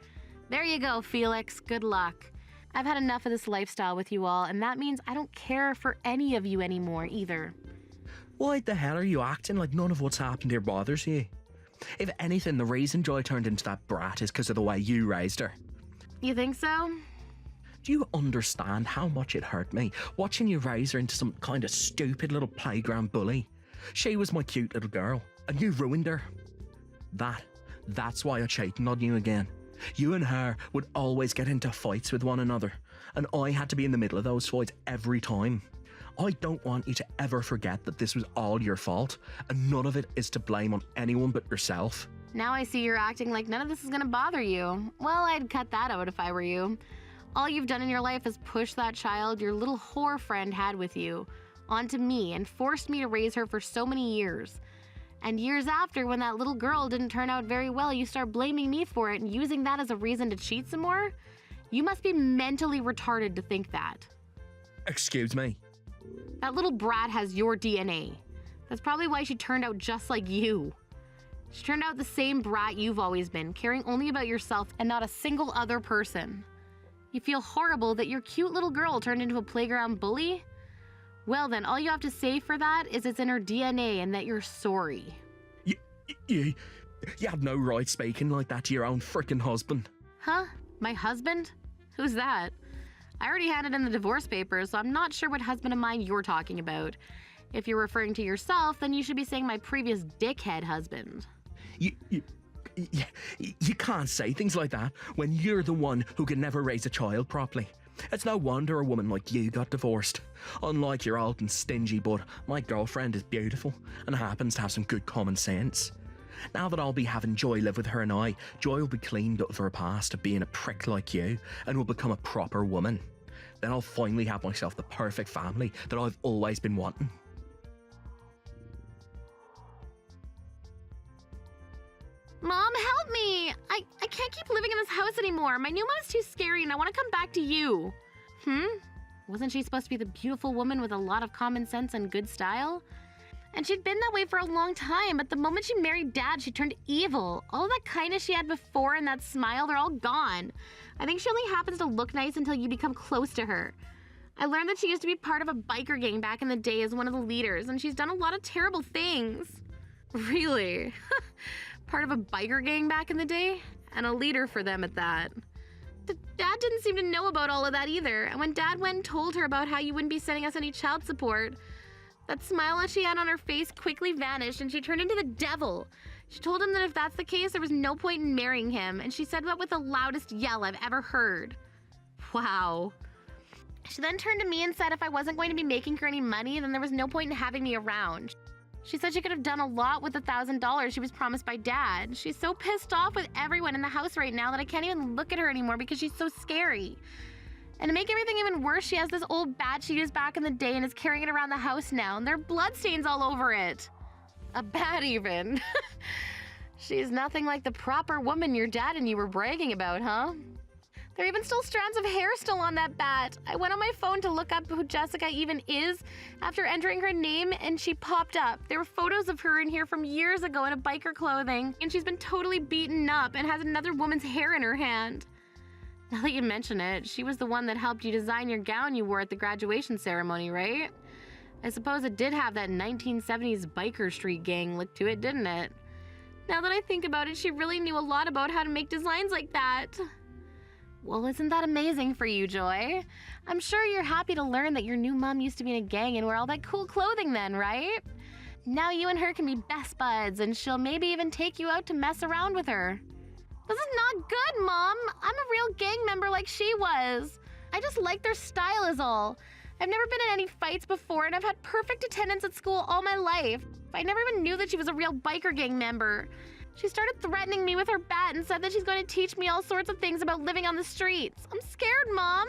There you go, Felix. Good luck. I've had enough of this lifestyle with you all, and that means I don't care for any of you anymore either. Why the hell are you acting like none of what's happened here bothers you? If anything, the reason Joy turned into that brat is because of the way you raised her. You think so? Do you understand how much it hurt me watching you raise her into some kind of stupid little playground bully? She was my cute little girl, and you ruined her. That's why I cheated on you again. You and her would always get into fights with one another, and I had to be in the middle of those fights every time. I don't want you to ever forget that this was all your fault, and none of it is to blame on anyone but yourself. Now I see you're acting like none of this is gonna bother you. Well, I'd cut that out if I were you. All you've done in your life is push that child your little whore friend had with you onto me and forced me to raise her for so many years. And years after, when that little girl didn't turn out very well, you start blaming me for it and using that as a reason to cheat some more? You must be mentally retarded to think that. Excuse me? That little brat has your DNA. That's probably why she turned out just like you. She turned out the same brat you've always been, caring only about yourself and not a single other person. You feel horrible that your cute little girl turned into a playground bully? Well then, all you have to say for that is it's in her DNA and that you're sorry. You have no right speaking like that to your own frickin' husband. Huh? My husband? Who's that? I already handed in the divorce papers, so I'm not sure what husband of mine you're talking about. If you're referring to yourself, then you should be saying my previous dickhead husband. You can't say things like that when you're the one who can never raise a child properly. It's no wonder a woman like you got divorced. Unlike your old and stingy butt, my girlfriend is beautiful and happens to have some good common sense. Now that I'll be having Joy live with her and Joy will be cleaned up of her past of being a prick like you and will become a proper woman. Then I'll finally have myself the perfect family that I've always been wanting. Mom, help me! I can't keep living in this house anymore. My new mom is too scary and I want to come back to you. Wasn't she supposed to be the beautiful woman with a lot of common sense and good style? And she'd been that way for a long time, but the moment she married Dad, she turned evil. All that kindness she had before and that smile, they're all gone. I think she only happens to look nice until you become close to her. I learned that she used to be part of a biker gang back in the day as one of the leaders, and she's done a lot of terrible things. Really? Part of a biker gang back in the day? And a leader for them at that. Dad didn't seem to know about all of that either, and when Dad went and told her about how you wouldn't be sending us any child support, that smile that she had on her face quickly vanished and she turned into the devil. She told him that if that's the case, there was no point in marrying him, and she said that with the loudest yell I've ever heard. Wow. She then turned to me and said if I wasn't going to be making her any money, then there was no point in having me around. She said she could have done a lot with the $1,000 she was promised by Dad. She's so pissed off with everyone in the house right now that I can't even look at her anymore because she's so scary. And to make everything even worse, she has this old bat she used back in the day and is carrying it around the house now, and there are bloodstains all over it. A bat even. She's nothing like the proper woman your dad and you were bragging about, huh? There are even still strands of hair still on that bat. I went on my phone to look up who Jessica even is after entering her name, and she popped up. There were photos of her in here from years ago in a biker clothing, and she's been totally beaten up and has another woman's hair in her hand. Now that you mention it, she was the one that helped you design your gown you wore at the graduation ceremony, right? I suppose it did have that 1970s biker street gang look to it, didn't it? Now that I think about it, she really knew a lot about how to make designs like that. Well, isn't that amazing for you, Joy? I'm sure you're happy to learn that your new mom used to be in a gang and wear all that cool clothing then, right? Now you and her can be best buds, and she'll maybe even take you out to mess around with her. This is not good, Mom. I'm a real gang member like she was. I just like their style is all. I've never been in any fights before, and I've had perfect attendance at school all my life. I never even knew that she was a real biker gang member. She started threatening me with her bat and said that she's going to teach me all sorts of things about living on the streets. I'm scared, Mom.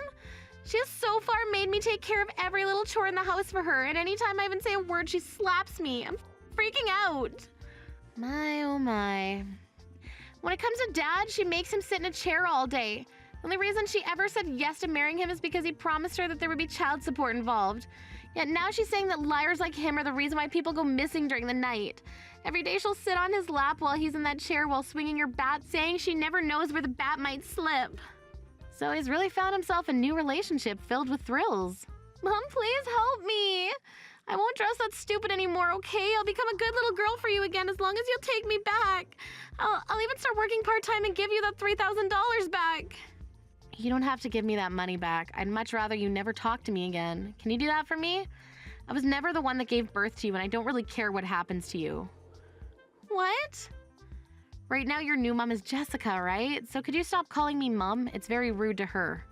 She has so far made me take care of every little chore in the house for her, and anytime I even say a word, she slaps me. I'm freaking out. My, oh my. When it comes to Dad, she makes him sit in a chair all day. The only reason she ever said yes to marrying him is because he promised her that there would be child support involved. Yet now she's saying that liars like him are the reason why people go missing during the night. Every day she'll sit on his lap while he's in that chair while swinging her bat, saying she never knows where the bat might slip. So he's really found himself a new relationship filled with thrills. Mom, please help me. I won't dress that stupid anymore, okay? I'll become a good little girl for you again as long as you'll take me back. I'll even start working part-time and give you that $3,000 back. You don't have to give me that money back. I'd much rather you never talk to me again. Can you do that for me? I was never the one that gave birth to you, and I don't really care what happens to you. What? Right now, your new mom is Jessica, right? So could you stop calling me Mom? It's very rude to her.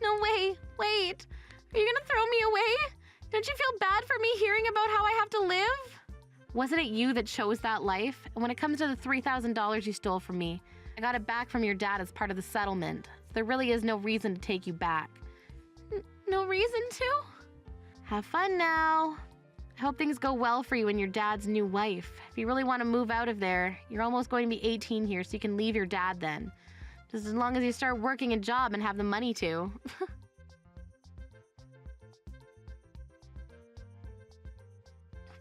No way. Wait. Are you gonna throw me away? Don't you feel bad for me hearing about how I have to live? Wasn't it you that chose that life? And when it comes to the $3,000 you stole from me, I got it back from your dad as part of the settlement. So there really is no reason to take you back. No reason to? Have fun now. I hope things go well for you and your dad's new wife. If you really want to move out of there, you're almost going to be 18 here, so you can leave your dad then. Just as long as you start working a job and have the money to.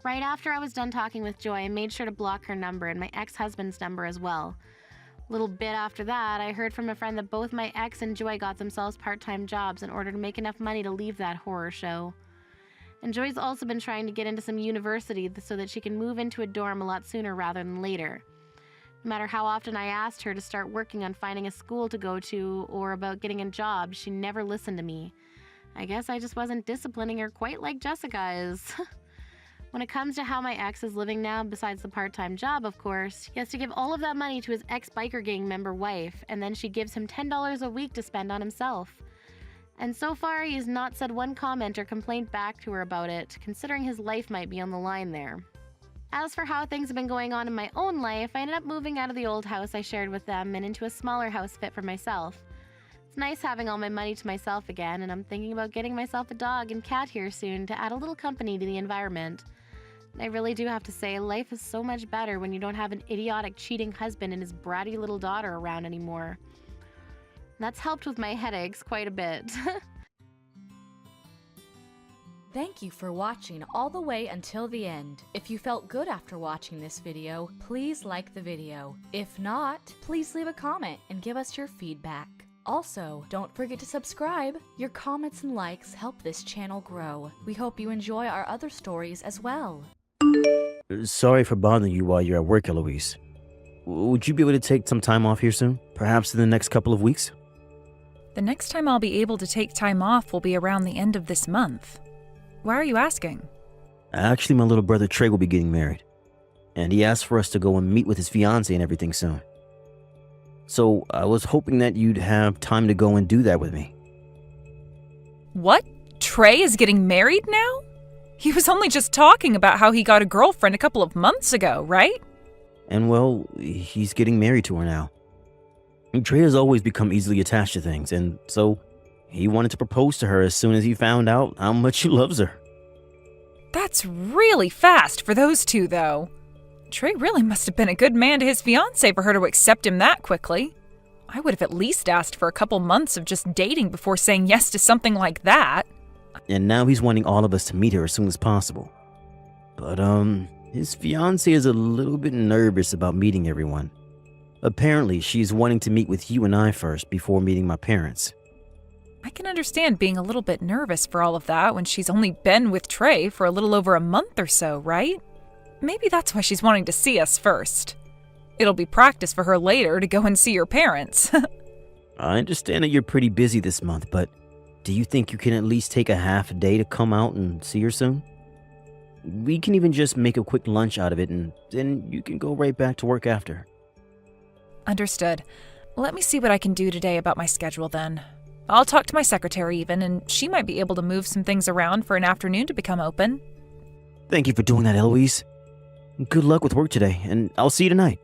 Right after I was done talking with Joy, I made sure to block her number and my ex-husband's number as well. A little bit after that, I heard from a friend that both my ex and Joy got themselves part-time jobs in order to make enough money to leave that horror show. And Joy's also been trying to get into some university so that she can move into a dorm a lot sooner rather than later. No matter how often I asked her to start working on finding a school to go to or about getting a job, she never listened to me. I guess I just wasn't disciplining her quite like Jessica is. When it comes to how my ex is living now, besides the part-time job, of course, he has to give all of that money to his ex-biker gang member wife, and then she gives him $10 a week to spend on himself. And so far, he has not said one comment or complaint back to her about it, considering his life might be on the line there. As for how things have been going on in my own life, I ended up moving out of the old house I shared with them and into a smaller house fit for myself. It's nice having all my money to myself again, and I'm thinking about getting myself a dog and cat here soon to add a little company to the environment. I really do have to say, life is so much better when you don't have an idiotic cheating husband and his bratty little daughter around anymore. That's helped with my headaches quite a bit. Thank you for watching all the way until the end. If you felt good after watching this video, please like the video. If not, please leave a comment and give us your feedback. Also, don't forget to subscribe. Your comments and likes help this channel grow. We hope you enjoy our other stories as well. Sorry for bothering you while you're at work, Eloise. Would you be able to take some time off here soon? Perhaps in the next couple of weeks? The next time I'll be able to take time off will be around the end of this month. Why are you asking? Actually, my little brother Trey will be getting married. And he asked for us to go and meet with his fiancé and everything soon. So I was hoping that you'd have time to go and do that with me. What? Trey is getting married now? He was only just talking about how he got a girlfriend a couple of months ago, right? And well, he's getting married to her now. Trey has always become easily attached to things, and so he wanted to propose to her as soon as he found out how much he loves her. That's really fast for those two, though. Trey really must have been a good man to his fiancée for her to accept him that quickly. I would have at least asked for a couple months of just dating before saying yes to something like that. And now he's wanting all of us to meet her as soon as possible. But, his fiancée is a little bit nervous about meeting everyone. Apparently, she's wanting to meet with you and I first before meeting my parents. I can understand being a little bit nervous for all of that when she's only been with Trey for a little over a month or so, right? Maybe that's why she's wanting to see us first. It'll be practice for her later to go and see your parents. I understand that you're pretty busy this month, but do you think you can at least take a half a day to come out and see her soon? We can even just make a quick lunch out of it, and then you can go right back to work after. Understood. Let me see what I can do today about my schedule then. I'll talk to my secretary even, and she might be able to move some things around for an afternoon to become open. Thank you for doing that, Eloise. Good luck with work today, and I'll see you tonight.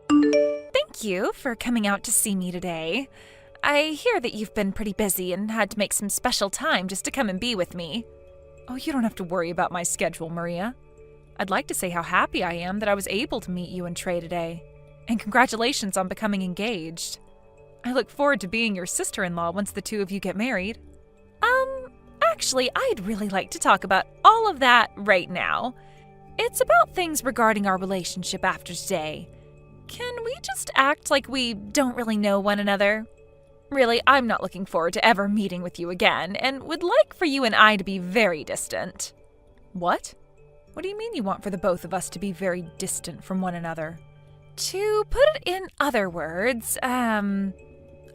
Thank you for coming out to see me today. I hear that you've been pretty busy and had to make some special time just to come and be with me. Oh, you don't have to worry about my schedule, Maria. I'd like to say how happy I am that I was able to meet you and Trey today. And congratulations on becoming engaged. I look forward to being your sister-in-law once the two of you get married. Actually, I'd really like to talk about all of that right now. It's about things regarding our relationship after today. Can we just act like we don't really know one another? Really, I'm not looking forward to ever meeting with you again, and would like for you and I to be very distant. What? What do you mean you want for the both of us to be very distant from one another? To put it in other words, I'm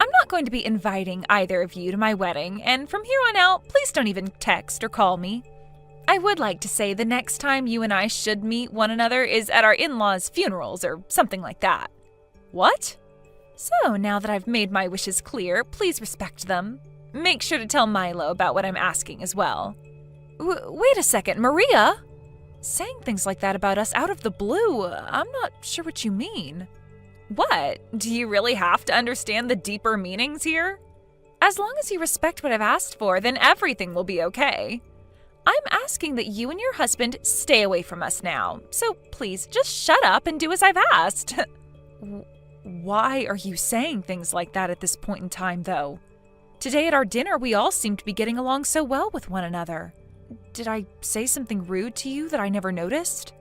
not going to be inviting either of you to my wedding, and from here on out, please don't even text or call me. I would like to say the next time you and I should meet one another is at our in-laws' funerals or something like that. What? So, now that I've made my wishes clear, please respect them. Make sure to tell Milo about what I'm asking as well. Wait a second, Maria? Saying things like that about us out of the blue, I'm not sure what you mean. What? Do you really have to understand the deeper meanings here? As long as you respect what I've asked for, then everything will be okay. I'm asking that you and your husband stay away from us now, so please just shut up and do as I've asked. Why are you saying things like that at this point in time, though? Today at our dinner, we all seem to be getting along so well with one another. Did I say something rude to you that I never noticed?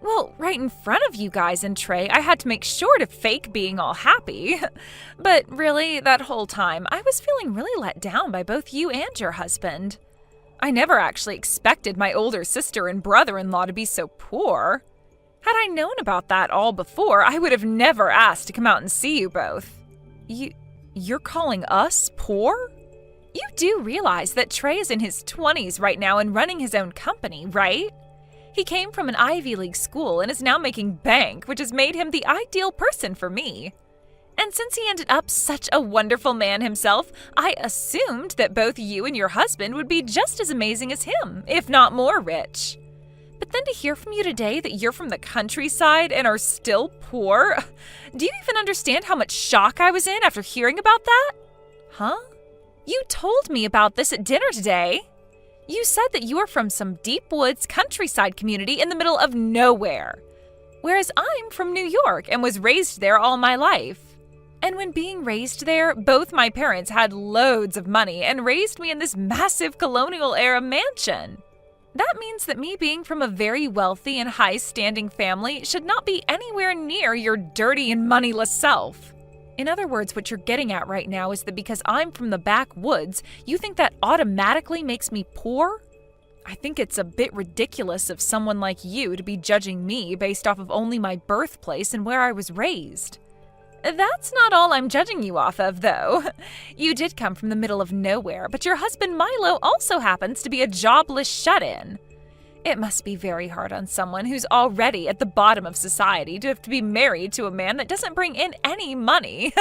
Well, right in front of you guys and Trey, I had to make sure to fake being all happy. But really, that whole time, I was feeling really let down by both you and your husband. I never actually expected my older sister and brother-in-law to be so poor. Had I known about that all before, I would have never asked to come out and see you both. You're calling us poor? You do realize that Trey is in his 20s right now and running his own company, right? He came from an Ivy League school and is now making bank, which has made him the ideal person for me. And since he ended up such a wonderful man himself, I assumed that both you and your husband would be just as amazing as him, if not more rich. But then to hear from you today that you're from the countryside and are still poor, do you even understand how much shock I was in after hearing about that? Huh? You told me about this at dinner today. You said that you are from some deep woods countryside community in the middle of nowhere, whereas I'm from New York and was raised there all my life. And when being raised there, both my parents had loads of money and raised me in this massive colonial-era mansion. That means that me being from a very wealthy and high-standing family should not be anywhere near your dirty and moneyless self. In other words, what you're getting at right now is that because I'm from the backwoods, you think that automatically makes me poor? I think it's a bit ridiculous of someone like you to be judging me based off of only my birthplace and where I was raised. That's not all I'm judging you off of, though. You did come from the middle of nowhere, but your husband Milo also happens to be a jobless shut-in. It must be very hard on someone who's already at the bottom of society to have to be married to a man that doesn't bring in any money.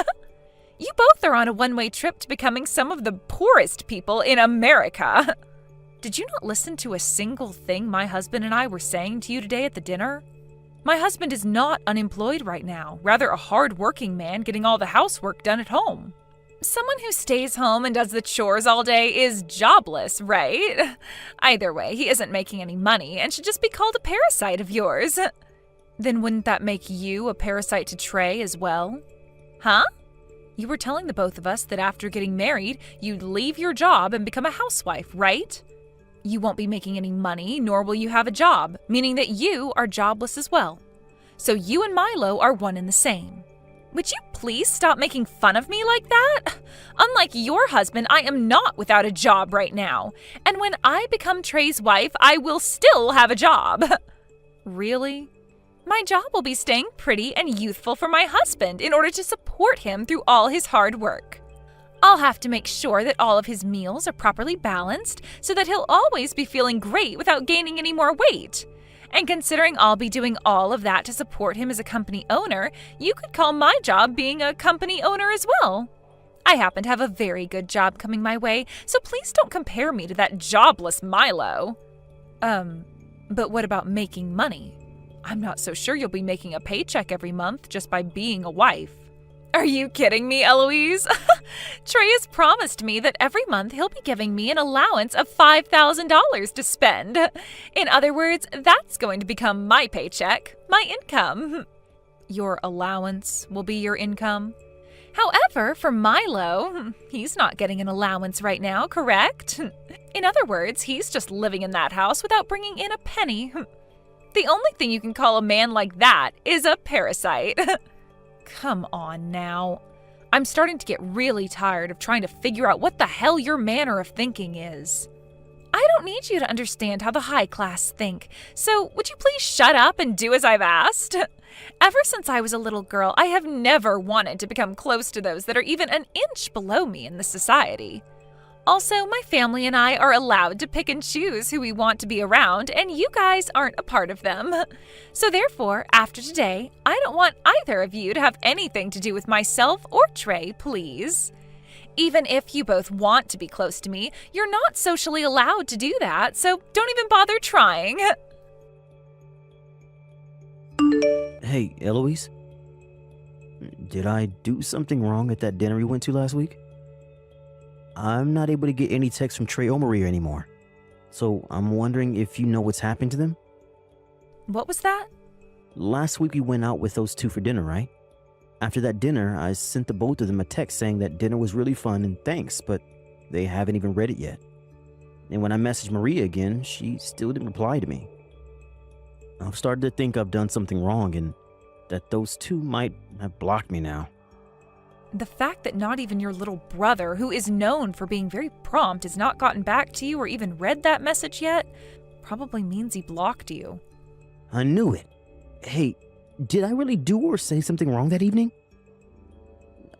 You both are on a one-way trip to becoming some of the poorest people in America. Did you not listen to a single thing my husband and I were saying to you today at the dinner? My husband is not unemployed right now, rather a hard-working man getting all the housework done at home. Someone who stays home and does the chores all day is jobless, right? Either way, he isn't making any money and should just be called a parasite of yours. Then wouldn't that make you a parasite to Trey as well? Huh? You were telling the both of us that after getting married, you'd leave your job and become a housewife, right? You won't be making any money, nor will you have a job, meaning that you are jobless as well. So you and Milo are one and the same. Would you please stop making fun of me like that? Unlike your husband, I am not without a job right now. And when I become Trey's wife, I will still have a job. Really? My job will be staying pretty and youthful for my husband in order to support him through all his hard work. I'll have to make sure that all of his meals are properly balanced so that he'll always be feeling great without gaining any more weight. And considering I'll be doing all of that to support him as a company owner, you could call my job being a company owner as well. I happen to have a very good job coming my way, so please don't compare me to that jobless Milo. But what about making money? I'm not so sure you'll be making a paycheck every month just by being a wife. Are you kidding me, Eloise? Trey has promised me that every month he'll be giving me an allowance of $5,000 to spend. In other words, that's going to become my paycheck, my income. Your allowance will be your income? However, for Milo, he's not getting an allowance right now, correct? In other words, he's just living in that house without bringing in a penny. The only thing you can call a man like that is a parasite. Come on now. I'm starting to get really tired of trying to figure out what the hell your manner of thinking is. I don't need you to understand how the high class think, so would you please shut up and do as I've asked? Ever since I was a little girl, I have never wanted to become close to those that are even an inch below me in this society. Also, my family and I are allowed to pick and choose who we want to be around, and you guys aren't a part of them. So therefore, after today, I don't want either of you to have anything to do with myself or Trey, please. Even if you both want to be close to me, you're not socially allowed to do that, so don't even bother trying. Hey, Eloise? Did I do something wrong at that dinner we went to last week? I'm not able to get any texts from Trey or Maria anymore. So I'm wondering if you know what's happened to them? What was that? Last week we went out with those two for dinner, right? After that dinner, I sent the both of them a text saying that dinner was really fun and thanks, but they haven't even read it yet. And when I messaged Maria again, she still didn't reply to me. I've started to think I've done something wrong and that those two might have blocked me now. The fact that not even your little brother, who is known for being very prompt, has not gotten back to you or even read that message yet, probably means he blocked you. I knew it. Hey, did I really do or say something wrong that evening?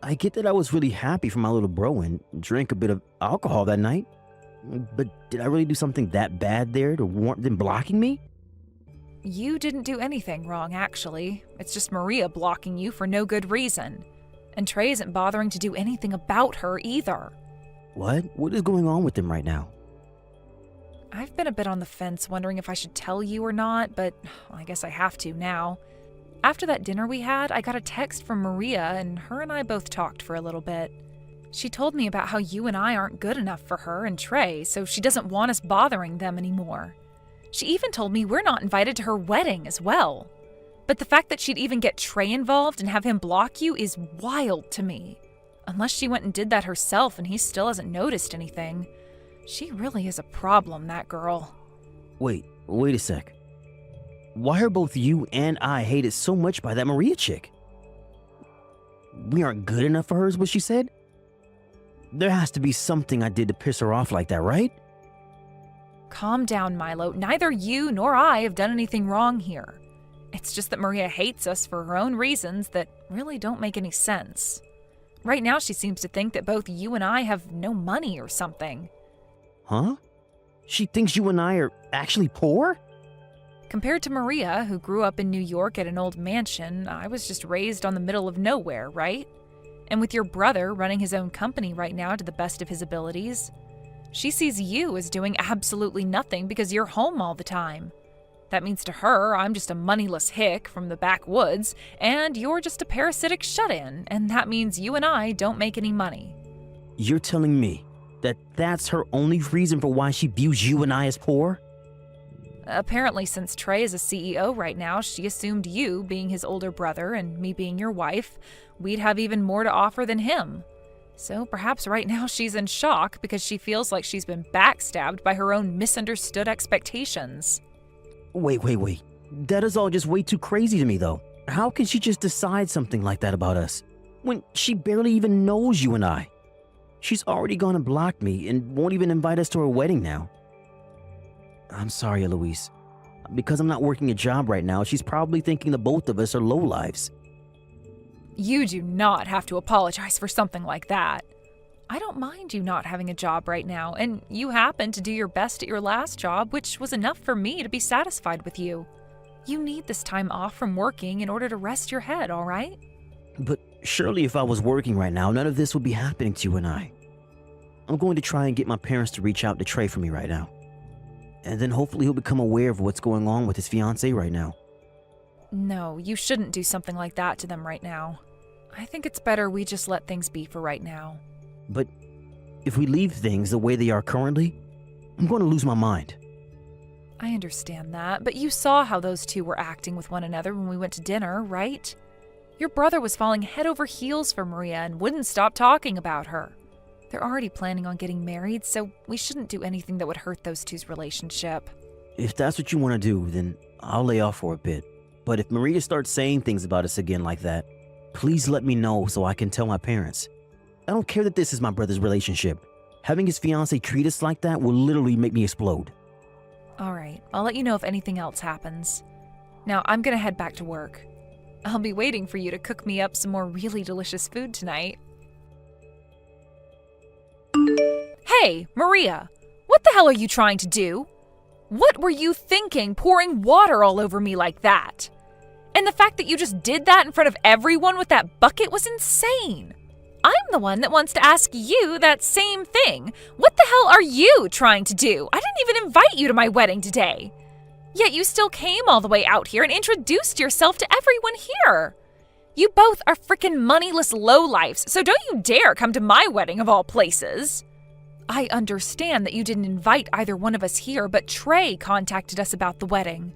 I get that I was really happy for my little bro and drank a bit of alcohol that night, but did I really do something that bad there to warrant them blocking me? You didn't do anything wrong, actually. It's just Maria blocking you for no good reason. And Trey isn't bothering to do anything about her either. What? What is going on with them right now? I've been a bit on the fence wondering if I should tell you or not, but I guess I have to now. After that dinner we had, I got a text from Maria, and her and I both talked for a little bit. She told me about how you and I aren't good enough for her and Trey, so she doesn't want us bothering them anymore. She even told me we're not invited to her wedding as well. But the fact that she'd even get Trey involved and have him block you is wild to me. Unless she went and did that herself and he still hasn't noticed anything. She really is a problem, that girl. Wait a sec. Why are both you and I hated so much by that Maria chick? We aren't good enough for her is what she said? There has to be something I did to piss her off like that, right? Calm down, Milo. Neither you nor I have done anything wrong here. It's just that Maria hates us for her own reasons that really don't make any sense. Right now she seems to think that both you and I have no money or something. Huh? She thinks you and I are actually poor? Compared to Maria, who grew up in New York at an old mansion, I was just raised on the middle of nowhere, right? And with your brother running his own company right now to the best of his abilities, she sees you as doing absolutely nothing because you're home all the time. That means to her, I'm just a moneyless hick from the backwoods, and you're just a parasitic shut-in, and that means you and I don't make any money. You're telling me that that's her only reason for why she views you and I as poor? Apparently, since Trey is a CEO right now, she assumed you, being his older brother and me being your wife, we'd have even more to offer than him. So perhaps right now she's in shock because she feels like she's been backstabbed by her own misunderstood expectations. Wait. That is all just way too crazy to me, though. How can she just decide something like that about us when she barely even knows you and I? She's already gone and blocked me and won't even invite us to her wedding now. I'm sorry, Eloise. Because I'm not working a job right now, she's probably thinking the both of us are lowlives. You do not have to apologize for something like that. I don't mind you not having a job right now, and you happened to do your best at your last job, which was enough for me to be satisfied with you. You need this time off from working in order to rest your head, all right? But surely if I was working right now, none of this would be happening to you and I. I'm going to try and get my parents to reach out to Trey for me right now. And then hopefully he'll become aware of what's going on with his fiancé right now. No, you shouldn't do something like that to them right now. I think it's better we just let things be for right now. But if we leave things the way they are currently, I'm going to lose my mind. I understand that, but you saw how those two were acting with one another when we went to dinner, right? Your brother was falling head over heels for Maria and wouldn't stop talking about her. They're already planning on getting married, so we shouldn't do anything that would hurt those two's relationship. If that's what you want to do, then I'll lay off for a bit. But if Maria starts saying things about us again like that, please let me know so I can tell my parents. I don't care that this is my brother's relationship. Having his fiancé treat us like that will literally make me explode. All right, I'll let you know if anything else happens. Now, I'm gonna head back to work. I'll be waiting for you to cook me up some more really delicious food tonight. Hey, Maria! What the hell are you trying to do? What were you thinking, pouring water all over me like that? And the fact that you just did that in front of everyone with that bucket was insane. I'm the one that wants to ask you that same thing. What the hell are you trying to do? I didn't even invite you to my wedding today. Yet you still came all the way out here and introduced yourself to everyone here. You both are frickin' moneyless lowlifes, so don't you dare come to my wedding of all places. I understand that you didn't invite either one of us here, but Trey contacted us about the wedding.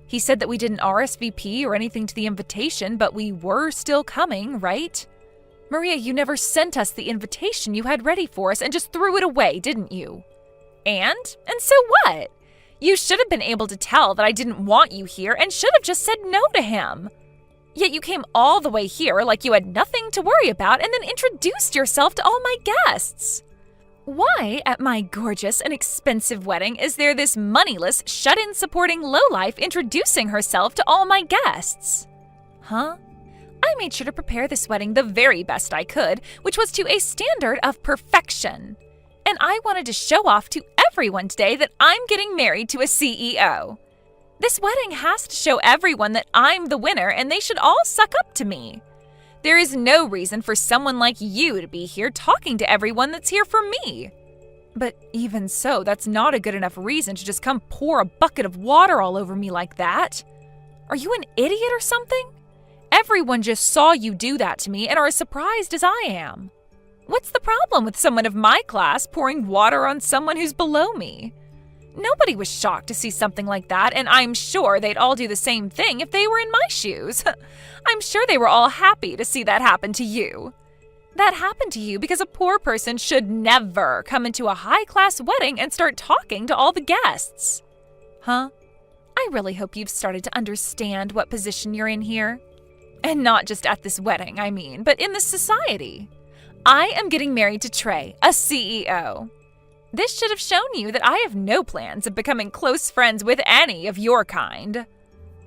He said that we didn't RSVP or anything to the invitation, but we were still coming, right? Maria, you never sent us the invitation you had ready for us and just threw it away, didn't you? And so what? You should have been able to tell that I didn't want you here and should have just said no to him. Yet you came all the way here like you had nothing to worry about and then introduced yourself to all my guests. Why, at my gorgeous and expensive wedding, is there this moneyless, shut-in supporting lowlife introducing herself to all my guests? Huh? I made sure to prepare this wedding the very best I could, which was to a standard of perfection. And I wanted to show off to everyone today that I'm getting married to a CEO. This wedding has to show everyone that I'm the winner and they should all suck up to me. There is no reason for someone like you to be here talking to everyone that's here for me. But even so, that's not a good enough reason to just come pour a bucket of water all over me like that. Are you an idiot or something? Everyone just saw you do that to me and are as surprised as I am. What's the problem with someone of my class pouring water on someone who's below me? Nobody was shocked to see something like that, and I'm sure they'd all do the same thing if they were in my shoes. I'm sure they were all happy to see that happen to you. That happened to you because a poor person should never come into a high-class wedding and start talking to all the guests. Huh? I really hope you've started to understand what position you're in here. And not just at this wedding, I mean, but in this society. I am getting married to Trey, a CEO. This should have shown you that I have no plans of becoming close friends with any of your kind.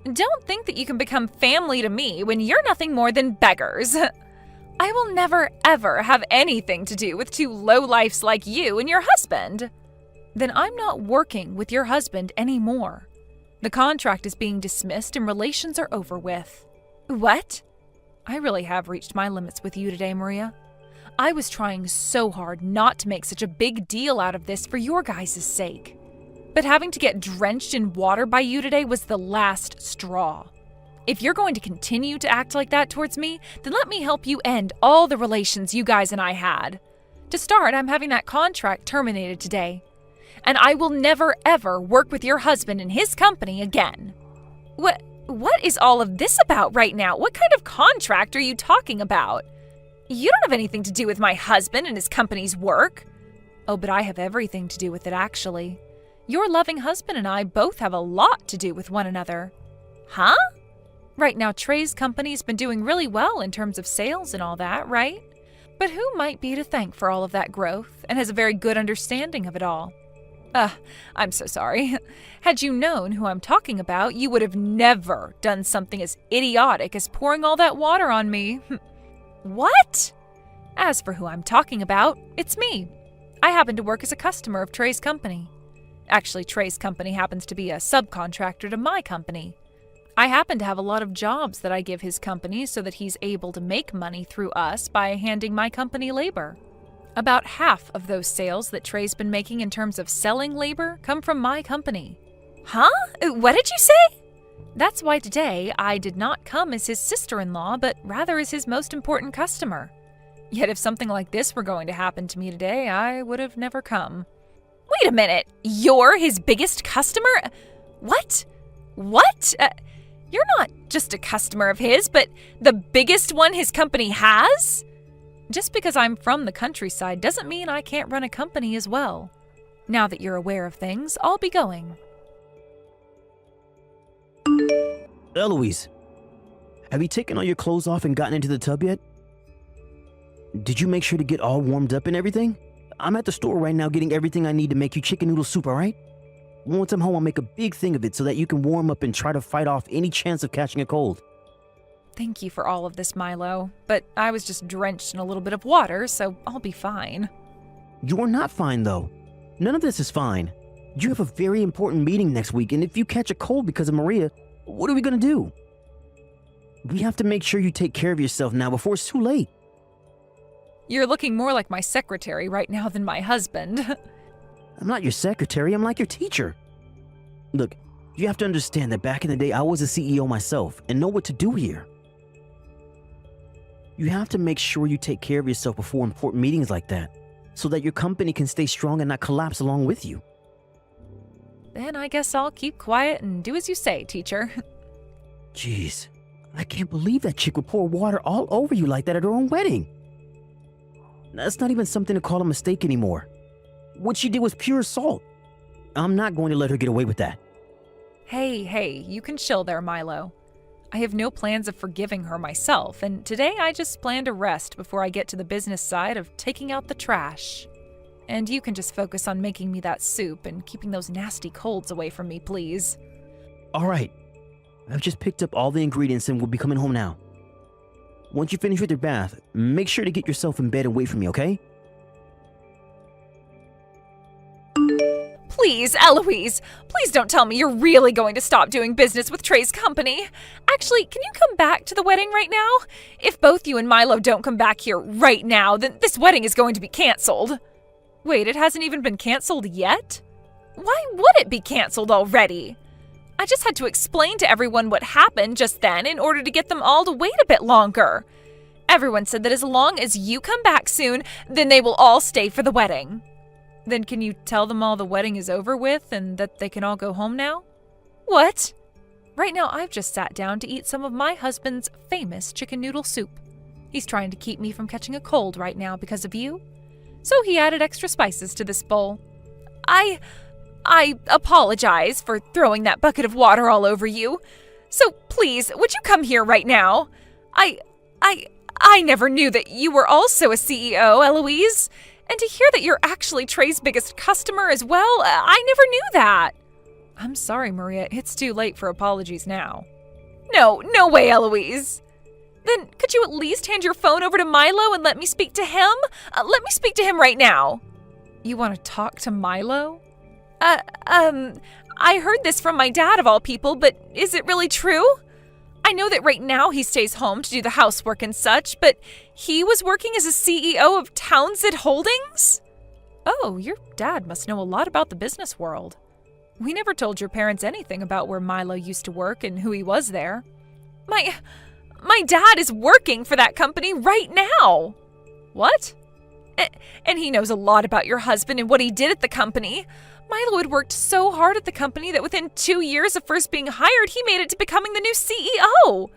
Don't think that you can become family to me when you're nothing more than beggars. I will never, ever have anything to do with two lowlifes like you and your husband. Then I'm not working with your husband anymore. The contract is being dismissed and relations are over with. What? I really have reached my limits with you today, Maria. I was trying so hard not to make such a big deal out of this for your guys' sake. But having to get drenched in water by you today was the last straw. If you're going to continue to act like that towards me, then let me help you end all the relations you guys and I had. To start, I'm having that contract terminated today. And I will never, ever work with your husband and his company again. What is all of this about right now? What kind of contract are you talking about? You don't have anything to do with my husband and his company's work. Oh, but I have everything to do with it, actually. Your loving husband and I both have a lot to do with one another. Huh? Right now, Trey's company's been doing really well in terms of sales and all that, right? But who might be to thank for all of that growth and has a very good understanding of it all? I'm so sorry. Had you known who I'm talking about, you would have never done something as idiotic as pouring all that water on me. What? As for who I'm talking about, it's me. I happen to work as a customer of Trey's company. Actually, Trey's company happens to be a subcontractor to my company. I happen to have a lot of jobs that I give his company so that he's able to make money through us by handing my company labor. About half of those sales that Trey's been making in terms of selling labor come from my company. Huh? What did you say? That's why today I did not come as his sister-in-law, but rather as his most important customer. Yet if something like this were going to happen to me today, I would have never come. Wait a minute, you're his biggest customer? What? What? You're not just a customer of his, but the biggest one his company has? Just because I'm from the countryside doesn't mean I can't run a company as well. Now that you're aware of things, I'll be going. Eloise, have you taken all your clothes off and gotten into the tub yet? Did you make sure to get all warmed up and everything? I'm at the store right now getting everything I need to make you chicken noodle soup, alright? Once I'm home, I'll make a big thing of it so that you can warm up and try to fight off any chance of catching a cold. Thank you for all of this, Milo, but I was just drenched in a little bit of water, so I'll be fine. You're not fine, though. None of this is fine. You have a very important meeting next week, and if you catch a cold because of Maria, what are we gonna do? We have to make sure you take care of yourself now before it's too late. You're looking more like my secretary right now than my husband. I'm not your secretary, I'm like your teacher. Look, you have to understand that back in the day, I was a CEO myself and know what to do here. You have to make sure you take care of yourself before important meetings like that, so that your company can stay strong and not collapse along with you. Then I guess I'll keep quiet and do as you say, teacher. Jeez, I can't believe that chick would pour water all over you like that at her own wedding. That's not even something to call a mistake anymore. What she did was pure assault. I'm not going to let her get away with that. Hey, you can chill there, Milo. I have no plans of forgiving her myself, and today I just plan to rest before I get to the business side of taking out the trash. And you can just focus on making me that soup and keeping those nasty colds away from me, please. All right. I've just picked up all the ingredients and will be coming home now. Once you finish with your bath, make sure to get yourself in bed and wait for me, okay? Please, Eloise, please don't tell me you're really going to stop doing business with Trey's company. Actually, can you come back to the wedding right now? If both you and Milo don't come back here right now, then this wedding is going to be canceled. Wait, it hasn't even been canceled yet? Why would it be canceled already? I just had to explain to everyone what happened just then in order to get them all to wait a bit longer. Everyone said that as long as you come back soon, then they will all stay for the wedding. Then can you tell them all the wedding is over with and that they can all go home now? What? Right now I've just sat down to eat some of my husband's famous chicken noodle soup. He's trying to keep me from catching a cold right now because of you. So he added extra spices to this bowl. I apologize for throwing that bucket of water all over you. So please, would you come here right now? I never knew that you were also a CEO, Eloise. And to hear that you're actually Trey's biggest customer as well, I never knew that. I'm sorry, Maria. It's too late for apologies now. No way, Eloise. Then could you at least hand your phone over to Milo and let me speak to him? Let me speak to him right now. You want to talk to Milo? I heard this from my dad of all people, but is it really true? I know that right now he stays home to do the housework and such, but he was working as a CEO of Townsend Holdings? Oh, your dad must know a lot about the business world. We never told your parents anything about where Milo used to work and who he was there. My dad is working for that company right now. What? And he knows a lot about your husband and what he did at the company. Milo had worked so hard at the company that within 2 years of first being hired, he made it to becoming the new CEO.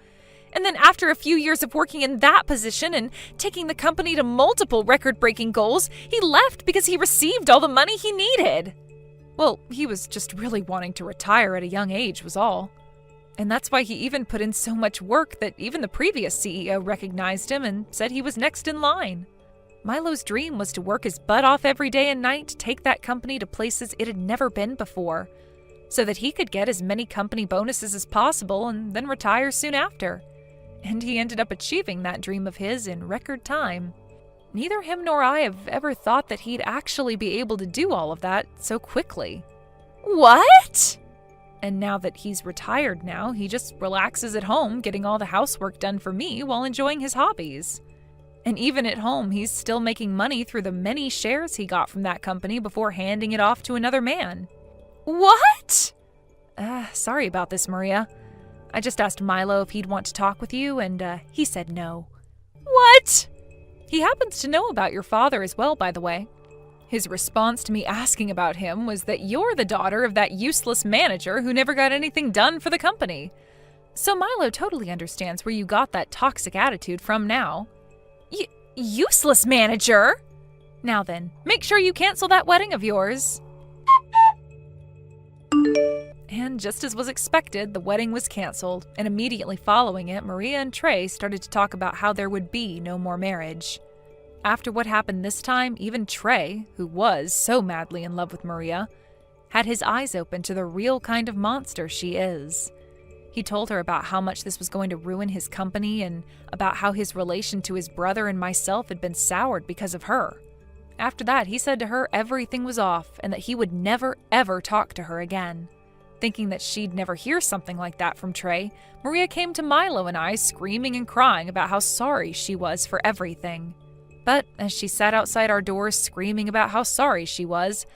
And then after a few years of working in that position and taking the company to multiple record-breaking goals, he left because he received all the money he needed. Well, he was just really wanting to retire at a young age was all. And that's why he even put in so much work that even the previous CEO recognized him and said he was next in line. Milo's dream was to work his butt off every day and night to take that company to places it had never been before, so that he could get as many company bonuses as possible and then retire soon after. And he ended up achieving that dream of his in record time. Neither him nor I have ever thought that he'd actually be able to do all of that so quickly. What? And now that he's retired now, he just relaxes at home getting all the housework done for me while enjoying his hobbies. And even at home, he's still making money through the many shares he got from that company before handing it off to another man. What? Sorry about this, Maria. I just asked Milo if he'd want to talk with you, and he said no. What? He happens to know about your father as well, by the way. His response to me asking about him was that you're the daughter of that useless manager who never got anything done for the company. So Milo totally understands where you got that toxic attitude from now. Useless manager? Now then, make sure you cancel that wedding of yours. And just as was expected, the wedding was canceled, and immediately following it, Maria and Trey started to talk about how there would be no more marriage. After what happened this time, even Trey, who was so madly in love with Maria, had his eyes open to the real kind of monster she is. He told her about how much this was going to ruin his company and about how his relation to his brother and myself had been soured because of her. After that, he said to her everything was off and that he would never, ever talk to her again. Thinking that she'd never hear something like that from Trey, Maria came to Milo and I screaming and crying about how sorry she was for everything. But as she sat outside our doors screaming about how sorry she was,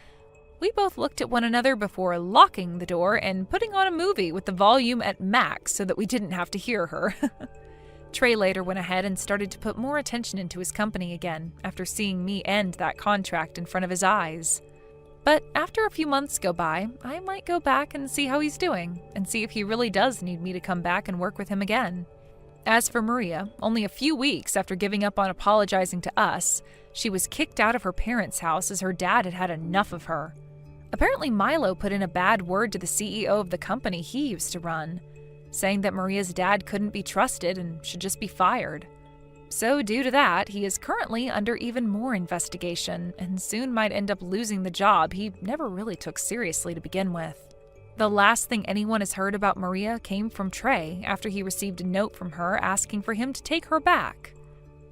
we both looked at one another before locking the door and putting on a movie with the volume at max so that we didn't have to hear her. Trey later went ahead and started to put more attention into his company again after seeing me end that contract in front of his eyes. But after a few months go by, I might go back and see how he's doing and see if he really does need me to come back and work with him again. As for Maria, only a few weeks after giving up on apologizing to us, she was kicked out of her parents' house as her dad had had enough of her. Apparently Milo put in a bad word to the CEO of the company he used to run, saying that Maria's dad couldn't be trusted and should just be fired. So due to that, he is currently under even more investigation and soon might end up losing the job he never really took seriously to begin with. The last thing anyone has heard about Maria came from Trey after he received a note from her asking for him to take her back.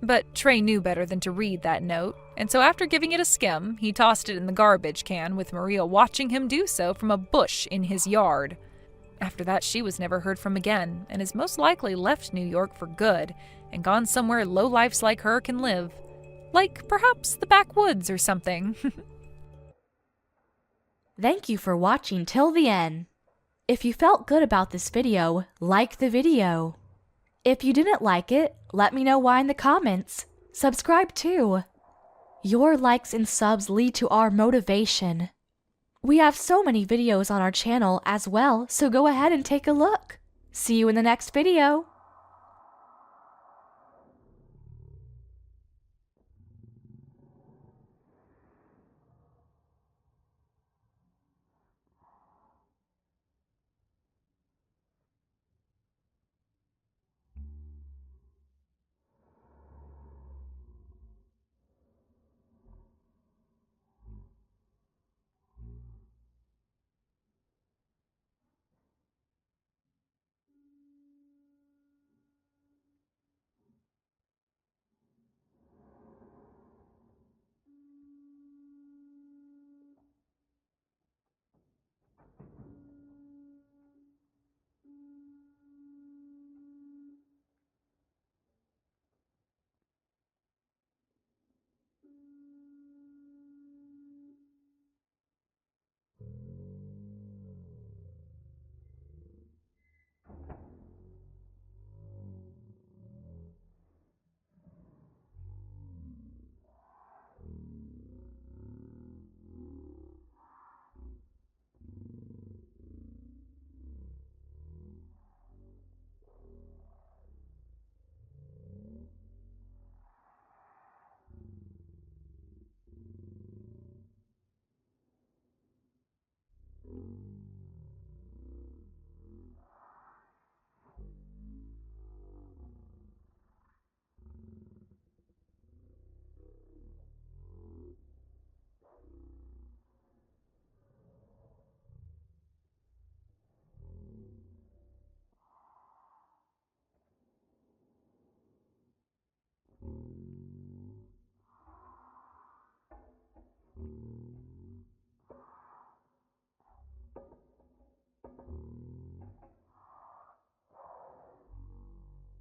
But Trey knew better than to read that note, and so after giving it a skim, he tossed it in the garbage can with Maria watching him do so from a bush in his yard. After that, she was never heard from again, and has most likely left New York for good and gone somewhere lowlifes like her can live. Like perhaps the backwoods or something. Thank you for watching till the end. If you felt good about this video, like the video. If you didn't like it, let me know why in the comments. Subscribe too. Your likes and subs lead to our motivation. We have so many videos on our channel as well, so go ahead and take a look. See you in the next video.